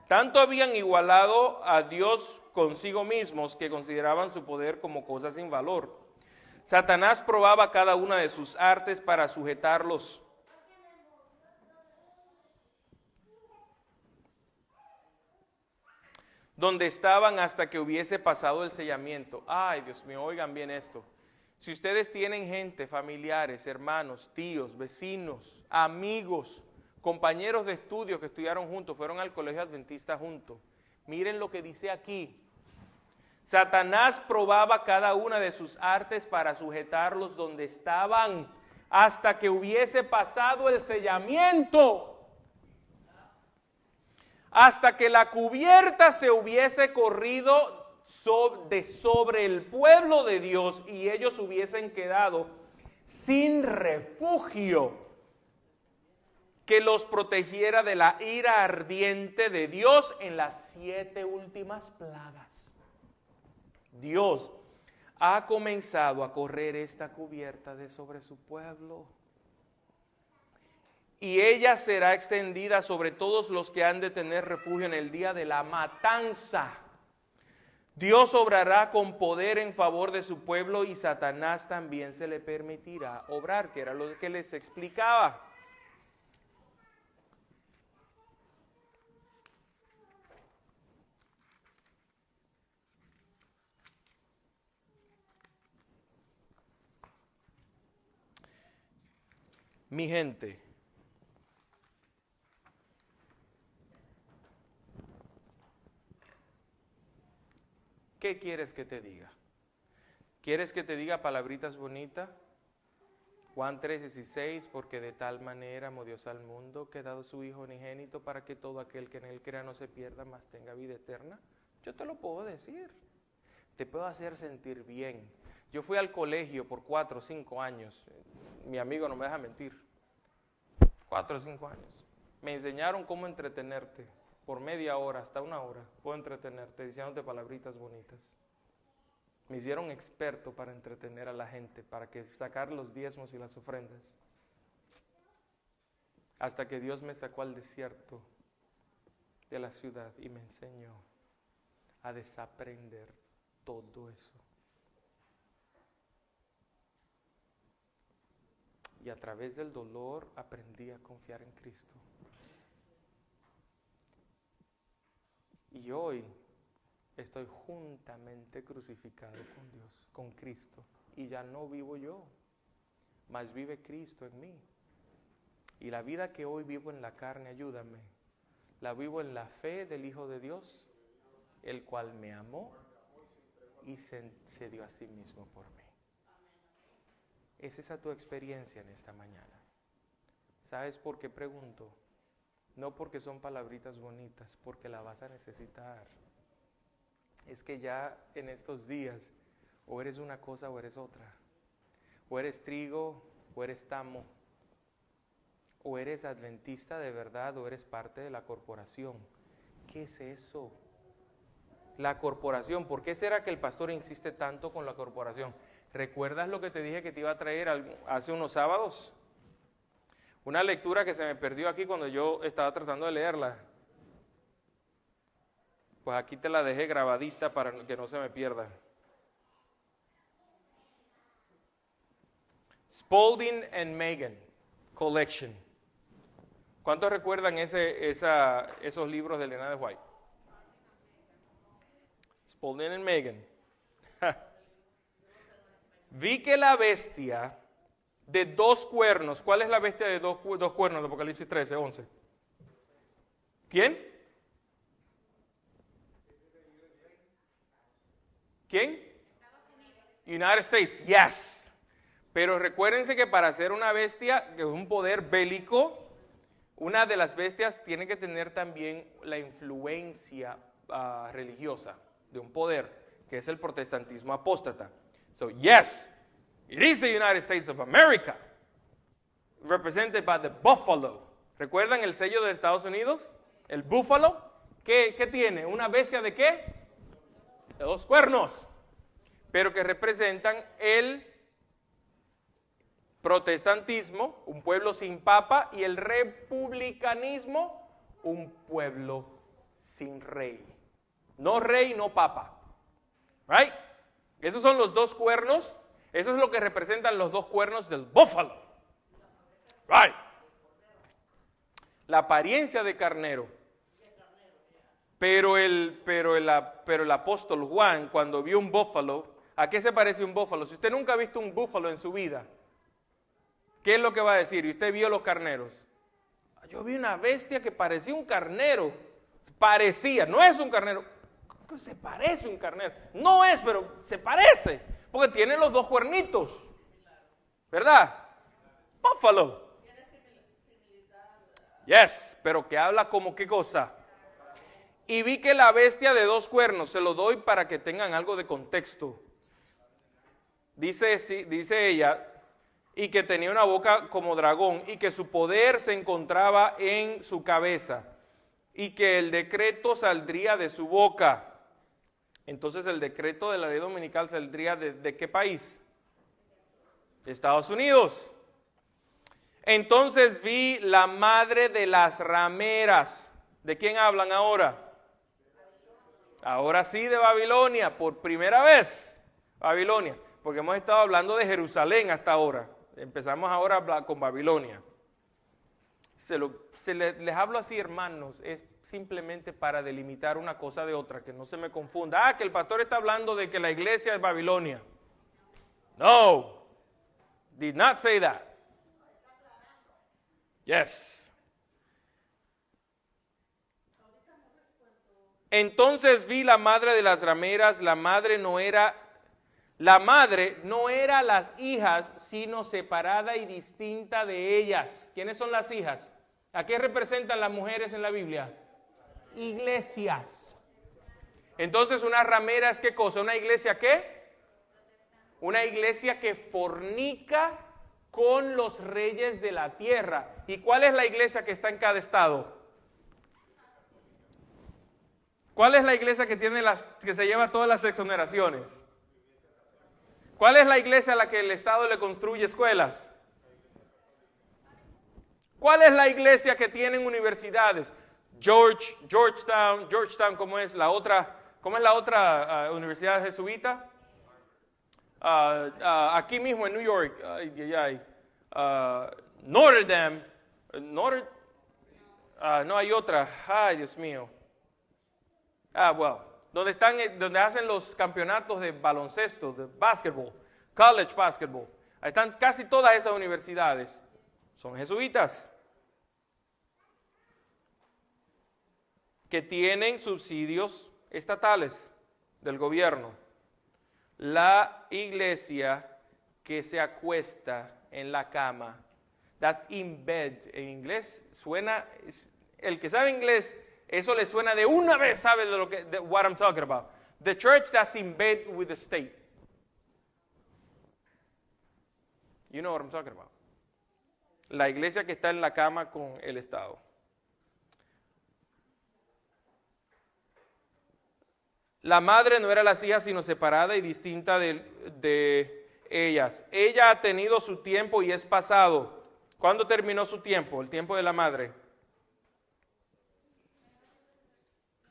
Tanto habían igualado a Dios consigo mismos que consideraban su poder como cosa sin valor. Satanás probaba cada una de sus artes para sujetarlos. donde estaban hasta que hubiese pasado el sellamiento. Ay, Dios mío, oigan bien esto. Si ustedes tienen gente, familiares, hermanos, tíos, vecinos, amigos, compañeros de estudio que estudiaron juntos, fueron al colegio adventista juntos, miren lo que dice aquí. Satanás probaba cada una de sus artes para sujetarlos donde estaban hasta que hubiese pasado el sellamiento, hasta que la cubierta se hubiese corrido sobre el pueblo de Dios y ellos hubiesen quedado sin refugio que los protegiera de la ira ardiente de Dios en las 7 últimas plagas. Dios ha comenzado a correr esta cubierta de sobre su pueblo. Y ella será extendida sobre todos los que han de tener refugio en el día de la matanza. Dios obrará con poder en favor de su pueblo y Satanás también se le permitirá obrar, que era lo que les explicaba. Mi gente, ¿qué quieres que te diga? ¿Quieres que te diga palabritas bonitas? Juan 3:16, porque de tal manera amó Dios al mundo que ha dado su Hijo unigénito para que todo aquel que en él crea no se pierda, mas tenga vida eterna. Yo te lo puedo decir, te puedo hacer sentir bien. Yo fui al colegio por 4 o 5 años, mi amigo no me deja mentir, 4 o 5 años. Me enseñaron cómo entretenerte, por media hora, hasta 1 hora, puedo entretenerte diciéndote palabritas bonitas. Me hicieron experto para entretener a la gente, para que sacar los diezmos y las ofrendas. Hasta que Dios me sacó al desierto de la ciudad y me enseñó a desaprender todo eso. Y a través del dolor aprendí a confiar en Cristo. Y hoy estoy juntamente crucificado con Dios, con Cristo. Y ya no vivo yo, mas vive Cristo en mí. Y la vida que hoy vivo en la carne, ayúdame, la vivo en la fe del Hijo de Dios, el cual me amó y se dio a sí mismo por mí. ¿Es esa tu experiencia en esta mañana? ¿Sabes por qué pregunto? No porque son palabritas bonitas, porque la vas a necesitar. Es que ya en estos días, o eres una cosa o eres otra. O eres trigo o eres tamo. O eres adventista de verdad o eres parte de la corporación. ¿Qué es eso? La corporación. ¿Por qué será que el pastor insiste tanto con la corporación? ¿Recuerdas lo que te dije que te iba a traer hace unos sábados? Una lectura que se me perdió aquí cuando yo estaba tratando de leerla. Pues aquí te la dejé grabadita para que no se me pierda. Spalding and Megan Collection. ¿Cuántos recuerdan esos libros de Elena de White? Spalding and Megan. Vi que la bestia de 2 cuernos, ¿cuál es la bestia de dos cuernos de Apocalipsis 13:11? ¿Quién? ¿Quién? United States, yes. Pero recuérdense que para ser una bestia, que es un poder bélico, una de las bestias tiene que tener también la influencia religiosa de un poder, que es el protestantismo apóstata. So, yes, it is the United States of America, represented by the buffalo. ¿Recuerdan el sello de Estados Unidos? El búfalo. ¿Qué tiene? ¿Una bestia de qué? De 2 cuernos. Pero que representan el protestantismo, un pueblo sin papa, y el republicanismo, un pueblo sin rey. No rey, no papa. Right? Esos son los 2 cuernos. Eso es lo que representan los 2 cuernos del búfalo. Right. La apariencia de carnero. Pero el apóstol Juan, cuando vio un búfalo, ¿a qué se parece un búfalo? Si usted nunca ha visto un búfalo en su vida, ¿qué es lo que va a decir? Y usted vio los carneros. Yo vi una bestia que parecía un carnero. Parecía, no es un carnero. Se parece a un carnero. No es, pero se parece. Porque tiene los dos cuernitos. ¿Verdad? Búfalo. Yes, pero que habla como qué cosa. Y vi que la bestia de dos cuernos, se lo doy para que tengan algo de contexto. Dice ella, y que tenía una boca como dragón, y que su poder se encontraba en su cabeza, y que el decreto saldría de su boca. Entonces el decreto de la ley dominical saldría ¿de qué país? Estados Unidos. Entonces vi la madre de las rameras. ¿De quién hablan ahora? Ahora sí, de Babilonia, por primera vez. Babilonia, porque hemos estado hablando de Jerusalén hasta ahora. Empezamos ahora a hablar con Babilonia. Les hablo así, hermanos, es simplemente para delimitar una cosa de otra, que no se me confunda. Ah, que el pastor está hablando de que la iglesia es Babilonia. No, did not say that. Yes. Entonces vi la madre de las rameras, la madre no era las hijas, sino separada y distinta de ellas. ¿Quiénes son las hijas? ¿A qué representan las mujeres en la Biblia? Iglesias. Entonces, una ramera es ¿qué cosa? ¿Una iglesia qué? Una iglesia que fornica con los reyes de la tierra. ¿Y cuál es la iglesia que está en cada estado? ¿Cuál es la iglesia que que se lleva todas las exoneraciones? ¿Cuál es la iglesia a la que el Estado le construye escuelas? ¿Cuál es la iglesia que tiene universidades? Georgetown, ¿cómo es la otra universidad jesuita? Aquí mismo en New York, Notre Dame, no hay otra, ay Dios mío. Donde hacen los campeonatos de baloncesto, de básquetbol, college basketball. Ahí están casi todas esas universidades. Son jesuitas. Que tienen subsidios estatales del gobierno. La iglesia que se acuesta en la cama. That's in bed. En inglés suena, el que sabe inglés, eso le suena de una vez, sabe de what I'm talking about. The church that's in bed with the state. You know what I'm talking about. La iglesia que está en la cama con el Estado. La madre no era las hijas, sino separada y distinta de ellas. Ella ha tenido su tiempo y es pasado. ¿Cuándo terminó su tiempo? El tiempo de la madre.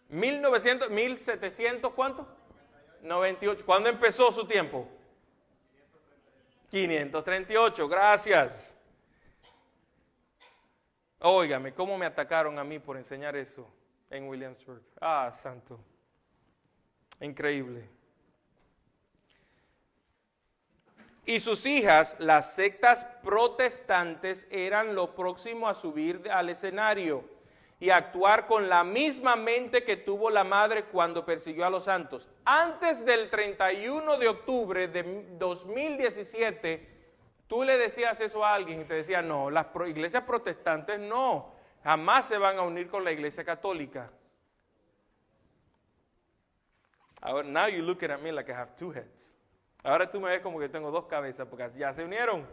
1700, ¿cuánto? 98. ¿Cuándo empezó su tiempo? 538, gracias. Óigame, ¿cómo me atacaron a mí por enseñar eso en Williamsburg? Ah, santo. Increíble. Y sus hijas, las sectas protestantes, eran lo próximo a subir al escenario y actuar con la misma mente que tuvo la madre cuando persiguió a los santos. Antes del 31 de octubre de 2017, tú le decías eso a alguien y te decía, no, las iglesias protestantes no, jamás se van a unir con la iglesia católica. Ahora, now you're looking at me like I have two heads. Ahora tú me ves como que tengo dos cabezas, porque ya se unieron.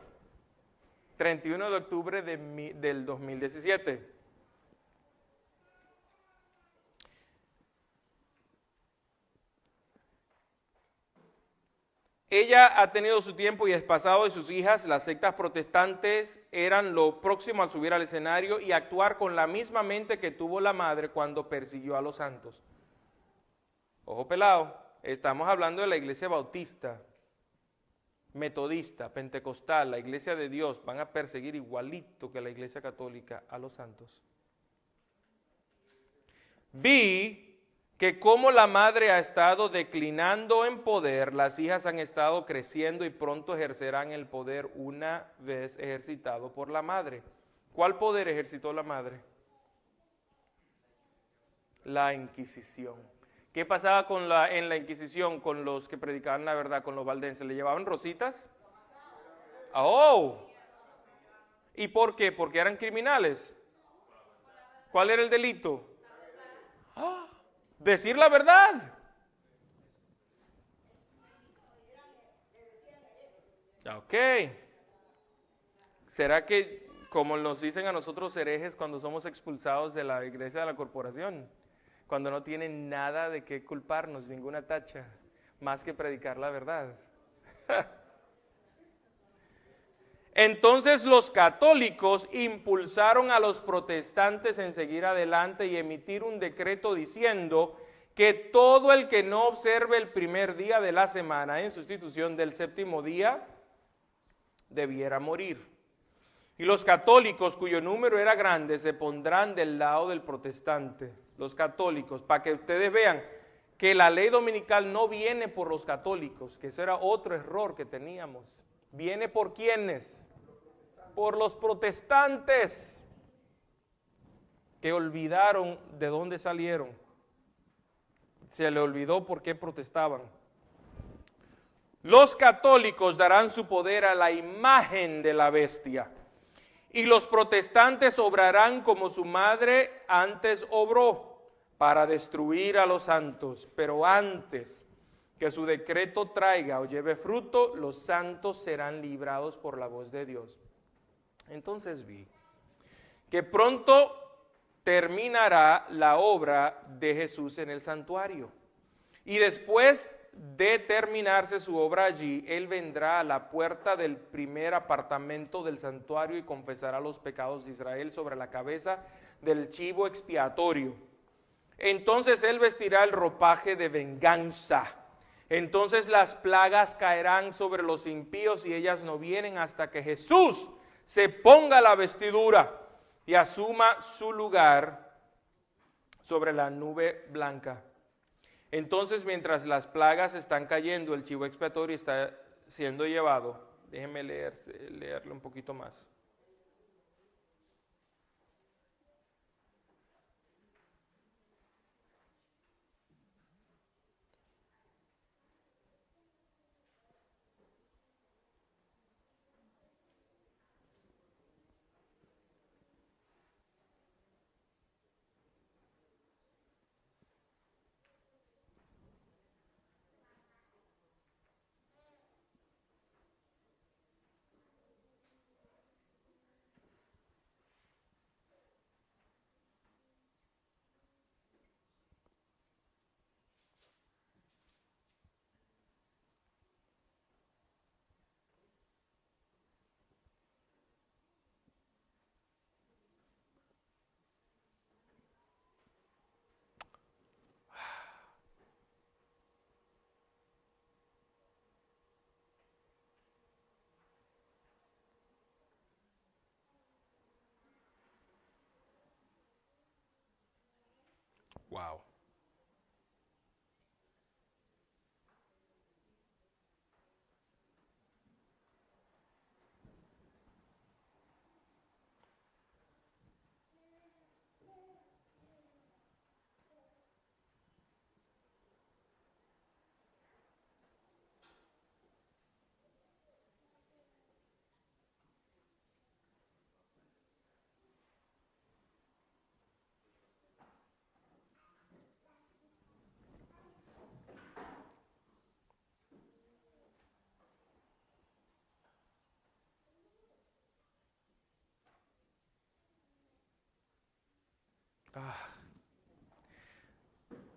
31 de octubre del 2017. Ella ha tenido su tiempo y es pasado de sus hijas. Las sectas protestantes eran lo próximo a subir al escenario y actuar con la misma mente que tuvo la madre cuando persiguió a los santos. Ojo pelado, estamos hablando de la iglesia bautista, metodista, pentecostal, la iglesia de Dios. Van a perseguir igualito que la iglesia católica a los santos. Vi que como la madre ha estado declinando en poder, las hijas han estado creciendo y pronto ejercerán el poder una vez ejercitado por la madre. ¿Cuál poder ejercitó la madre? La Inquisición. ¿Qué pasaba en la Inquisición con los que predicaban la verdad, con los valdenses? ¿Le llevaban rositas? ¡Oh! ¿Y por qué? Porque eran criminales. ¿Cuál era el delito? ¡Ah! Decir la verdad. Ok. ¿Será que, como nos dicen a nosotros herejes cuando somos expulsados de la iglesia de la corporación, cuando no tienen nada de qué culparnos, ninguna tacha, más que predicar la verdad? Entonces los católicos impulsaron a los protestantes en seguir adelante y emitir un decreto diciendo que todo el que no observe el primer día de la semana en sustitución del séptimo día debiera morir. Y los católicos, cuyo número era grande, se pondrán del lado del protestante. Los católicos, para que ustedes vean que la ley dominical no viene por los católicos, que eso era otro error que teníamos. ¿Viene por quiénes? Por los protestantes, que olvidaron de dónde salieron. Se le olvidó por qué protestaban. Los católicos darán su poder a la imagen de la bestia, y los protestantes obrarán como su madre antes obró, para destruir a los santos. Pero antes que su decreto traiga o lleve fruto, los santos serán librados por la voz de Dios. Entonces vi que pronto terminará la obra de Jesús en el santuario. Y después de terminarse su obra allí, Él vendrá a la puerta del primer apartamento del santuario y confesará los pecados de Israel sobre la cabeza del chivo expiatorio. Entonces Él vestirá el ropaje de venganza. Entonces las plagas caerán sobre los impíos y ellas no vienen hasta que Jesús se ponga la vestidura y asuma su lugar sobre la nube blanca. Entonces, mientras las plagas están cayendo, el chivo expiatorio está siendo llevado. Déjenme leerlo un poquito más. Wow.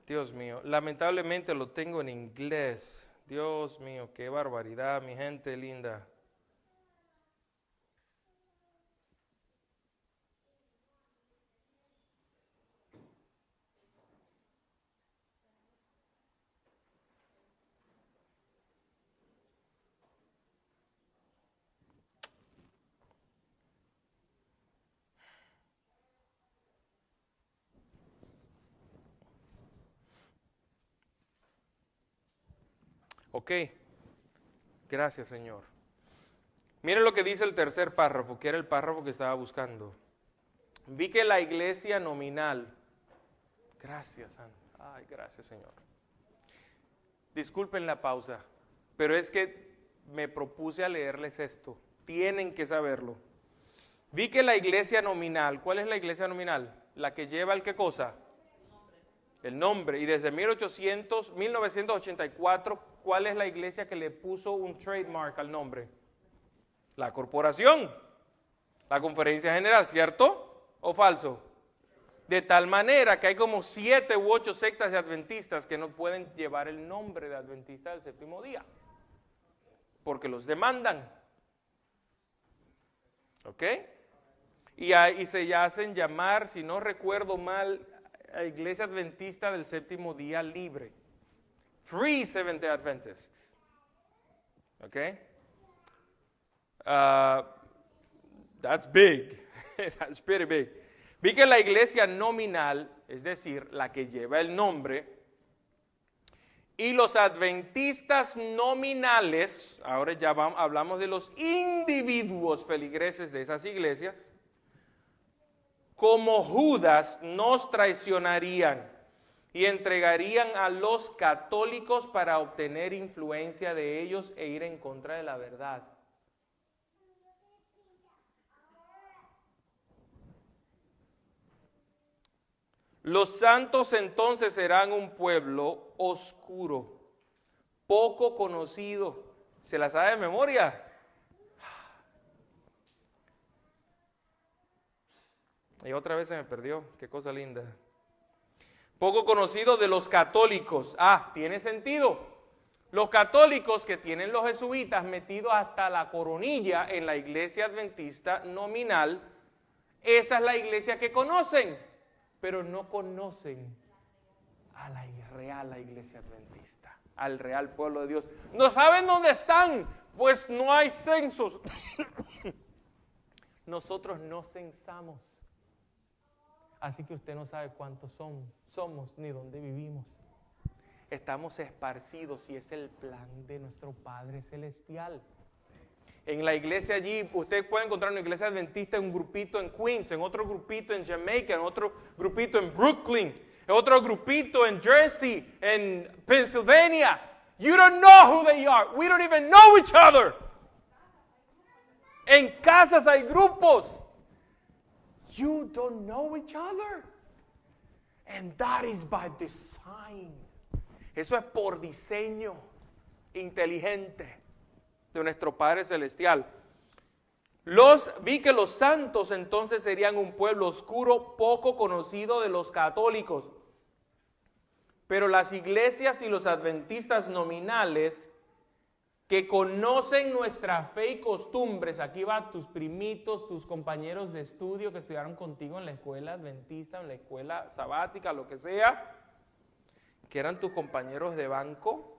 Dios mío, lamentablemente lo tengo en inglés. Dios mío, qué barbaridad, mi gente linda. Ok, gracias Señor. Miren lo que dice el tercer párrafo, que era el párrafo que estaba buscando. Vi que la iglesia nominal, gracias, ay, gracias Señor. Disculpen la pausa, pero es que me propuse a leerles esto. Tienen que saberlo. Vi que la iglesia nominal, ¿cuál es la iglesia nominal? La que lleva el qué cosa? El nombre. Y desde 1984, ¿cuál es la iglesia que le puso un trademark al nombre? La corporación, la conferencia general, ¿cierto o falso? De tal manera que hay como 7 u 8 sectas de adventistas que no pueden llevar el nombre de adventista del séptimo día, porque los demandan. ¿Ok? Y se hacen llamar, si no recuerdo mal, a Iglesia Adventista del Séptimo Día Libre. Free Seventh Day Adventists. ¿Ok? That's big. That's pretty big. Vi que la iglesia nominal, es decir, la que lleva el nombre, y los adventistas nominales, ahora ya hablamos de los individuos feligreses de esas iglesias, como Judas nos traicionarían y entregarían a los católicos para obtener influencia de ellos e ir en contra de la verdad. Los santos entonces serán un pueblo oscuro, poco conocido. ¿Se la sabe de memoria? Y otra vez se me perdió, qué cosa linda. Poco conocido de los católicos. Tiene sentido. Los católicos que tienen los jesuitas metidos hasta la coronilla en la iglesia adventista nominal, esa es la iglesia que conocen, pero no conocen a la real iglesia adventista, al real pueblo de Dios. No saben dónde están, pues no hay censos. Nosotros no censamos. Así que usted no sabe cuántos somos ni dónde vivimos. Estamos esparcidos y es el plan de nuestro Padre Celestial. En la iglesia allí, usted puede encontrar una iglesia adventista en un grupito en Queens, en otro grupito en Jamaica, en otro grupito en Brooklyn, en otro grupito en Jersey, en Pennsylvania. You don't know who they are. We don't even know each other. En casas hay grupos. You don't know each other. And that is by design. Eso es por diseño inteligente de nuestro Padre Celestial. Vi que los santos entonces serían un pueblo oscuro, poco conocido de los católicos. Pero las iglesias y los adventistas nominales que conocen nuestra fe y costumbres, aquí va tus primitos, tus compañeros de estudio que estudiaron contigo en la escuela adventista, en la escuela sabática, lo que sea, que eran tus compañeros de banco,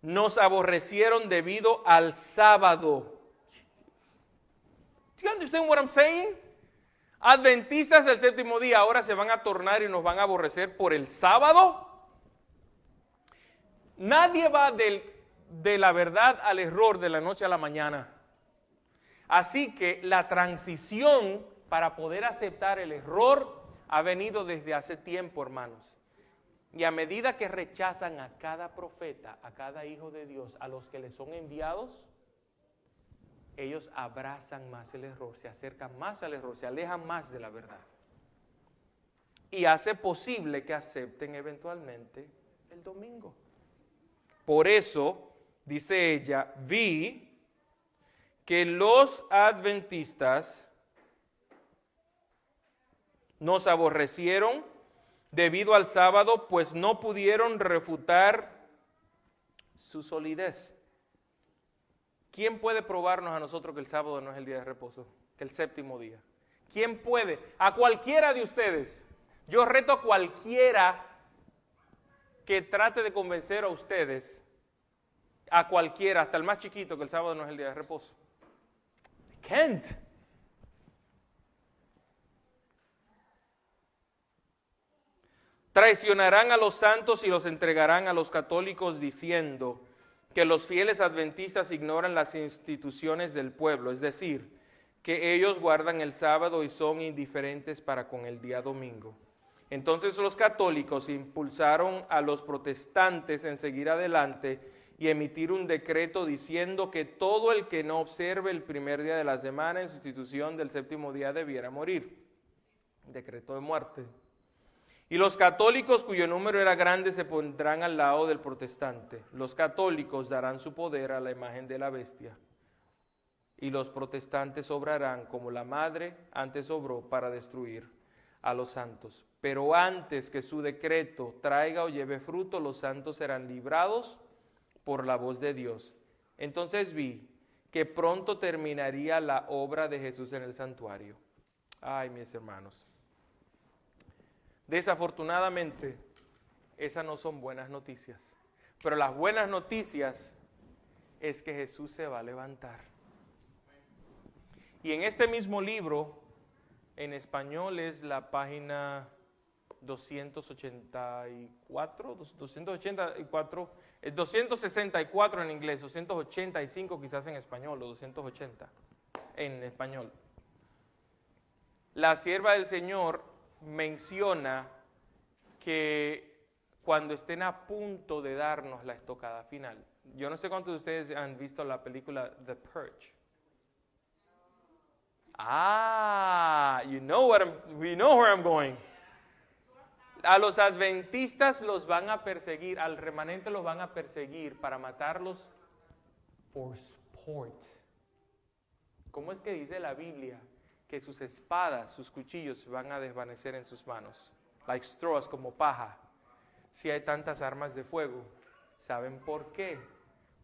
nos aborrecieron debido al sábado. Do you understand what I'm saying? Adventistas del séptimo día ahora se van a tornar y nos van a aborrecer por el sábado. Nadie va de la verdad al error de la noche a la mañana. Así que la transición para poder aceptar el error ha venido desde hace tiempo, hermanos. Y a medida que rechazan a cada profeta, a cada hijo de Dios, a los que les son enviados, ellos abrazan más el error, se acercan más al error, se alejan más de la verdad. Y hace posible que acepten eventualmente el domingo. Por eso, dice ella, vi que los adventistas nos aborrecieron debido al sábado, pues no pudieron refutar su solidez. ¿Quién puede probarnos a nosotros que el sábado no es el día de reposo, que el séptimo día? ¿Quién puede? A cualquiera de ustedes. Yo reto a cualquiera que trate de convencer a ustedes, a cualquiera, hasta el más chiquito, que el sábado no es el día de reposo. Can't. Traicionarán a los santos y los entregarán a los católicos diciendo que los fieles adventistas ignoran las instituciones del pueblo, es decir, que ellos guardan el sábado y son indiferentes para con el día domingo. Entonces los católicos impulsaron a los protestantes en seguir adelante y emitir un decreto diciendo que todo el que no observe el primer día de la semana en sustitución del séptimo día debiera morir. Decreto de muerte. Y los católicos, cuyo número era grande, se pondrán al lado del protestante. Los católicos darán su poder a la imagen de la bestia. Y los protestantes obrarán como la madre antes obró para destruir a los santos. Pero antes que su decreto traiga o lleve fruto, los santos serán librados por la voz de Dios. Entonces vi que pronto terminaría la obra de Jesús en el santuario. Ay, mis hermanos. Desafortunadamente, esas no son buenas noticias. Pero las buenas noticias es que Jesús se va a levantar. Y en este mismo libro, en español es la página 284, 264 en inglés, 285 quizás en español, o 280 en español. La sierva del Señor menciona que cuando estén a punto de darnos la estocada final. Yo no sé cuántos de ustedes han visto la película The Purge. We know where I'm going. A los adventistas los van a perseguir, al remanente los van a perseguir para matarlos for sport. ¿Cómo es que dice la Biblia que sus espadas, sus cuchillos se van a desvanecer en sus manos? Like straws, como paja. Si hay tantas armas de fuego. ¿Saben por qué?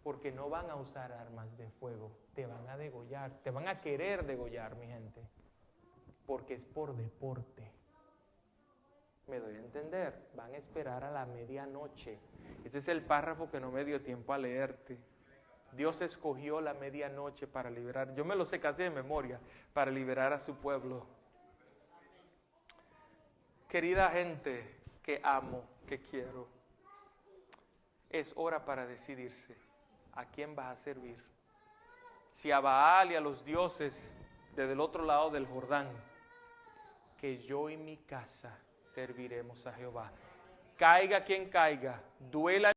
Porque no van a usar armas de fuego. Te van a degollar, te van a querer degollar, mi gente. Porque es por deporte. Me doy a entender. Van a esperar a la medianoche. Ese es el párrafo que no me dio tiempo a leerte. Dios escogió la medianoche para liberar, yo me lo sé casi de memoria, para liberar a su pueblo. Querida gente que amo, que quiero, es hora para decidirse a quién vas a servir. Si a Baal y a los dioses desde el otro lado del Jordán, que yo y mi casa serviremos a Jehová. Caiga quien caiga, duela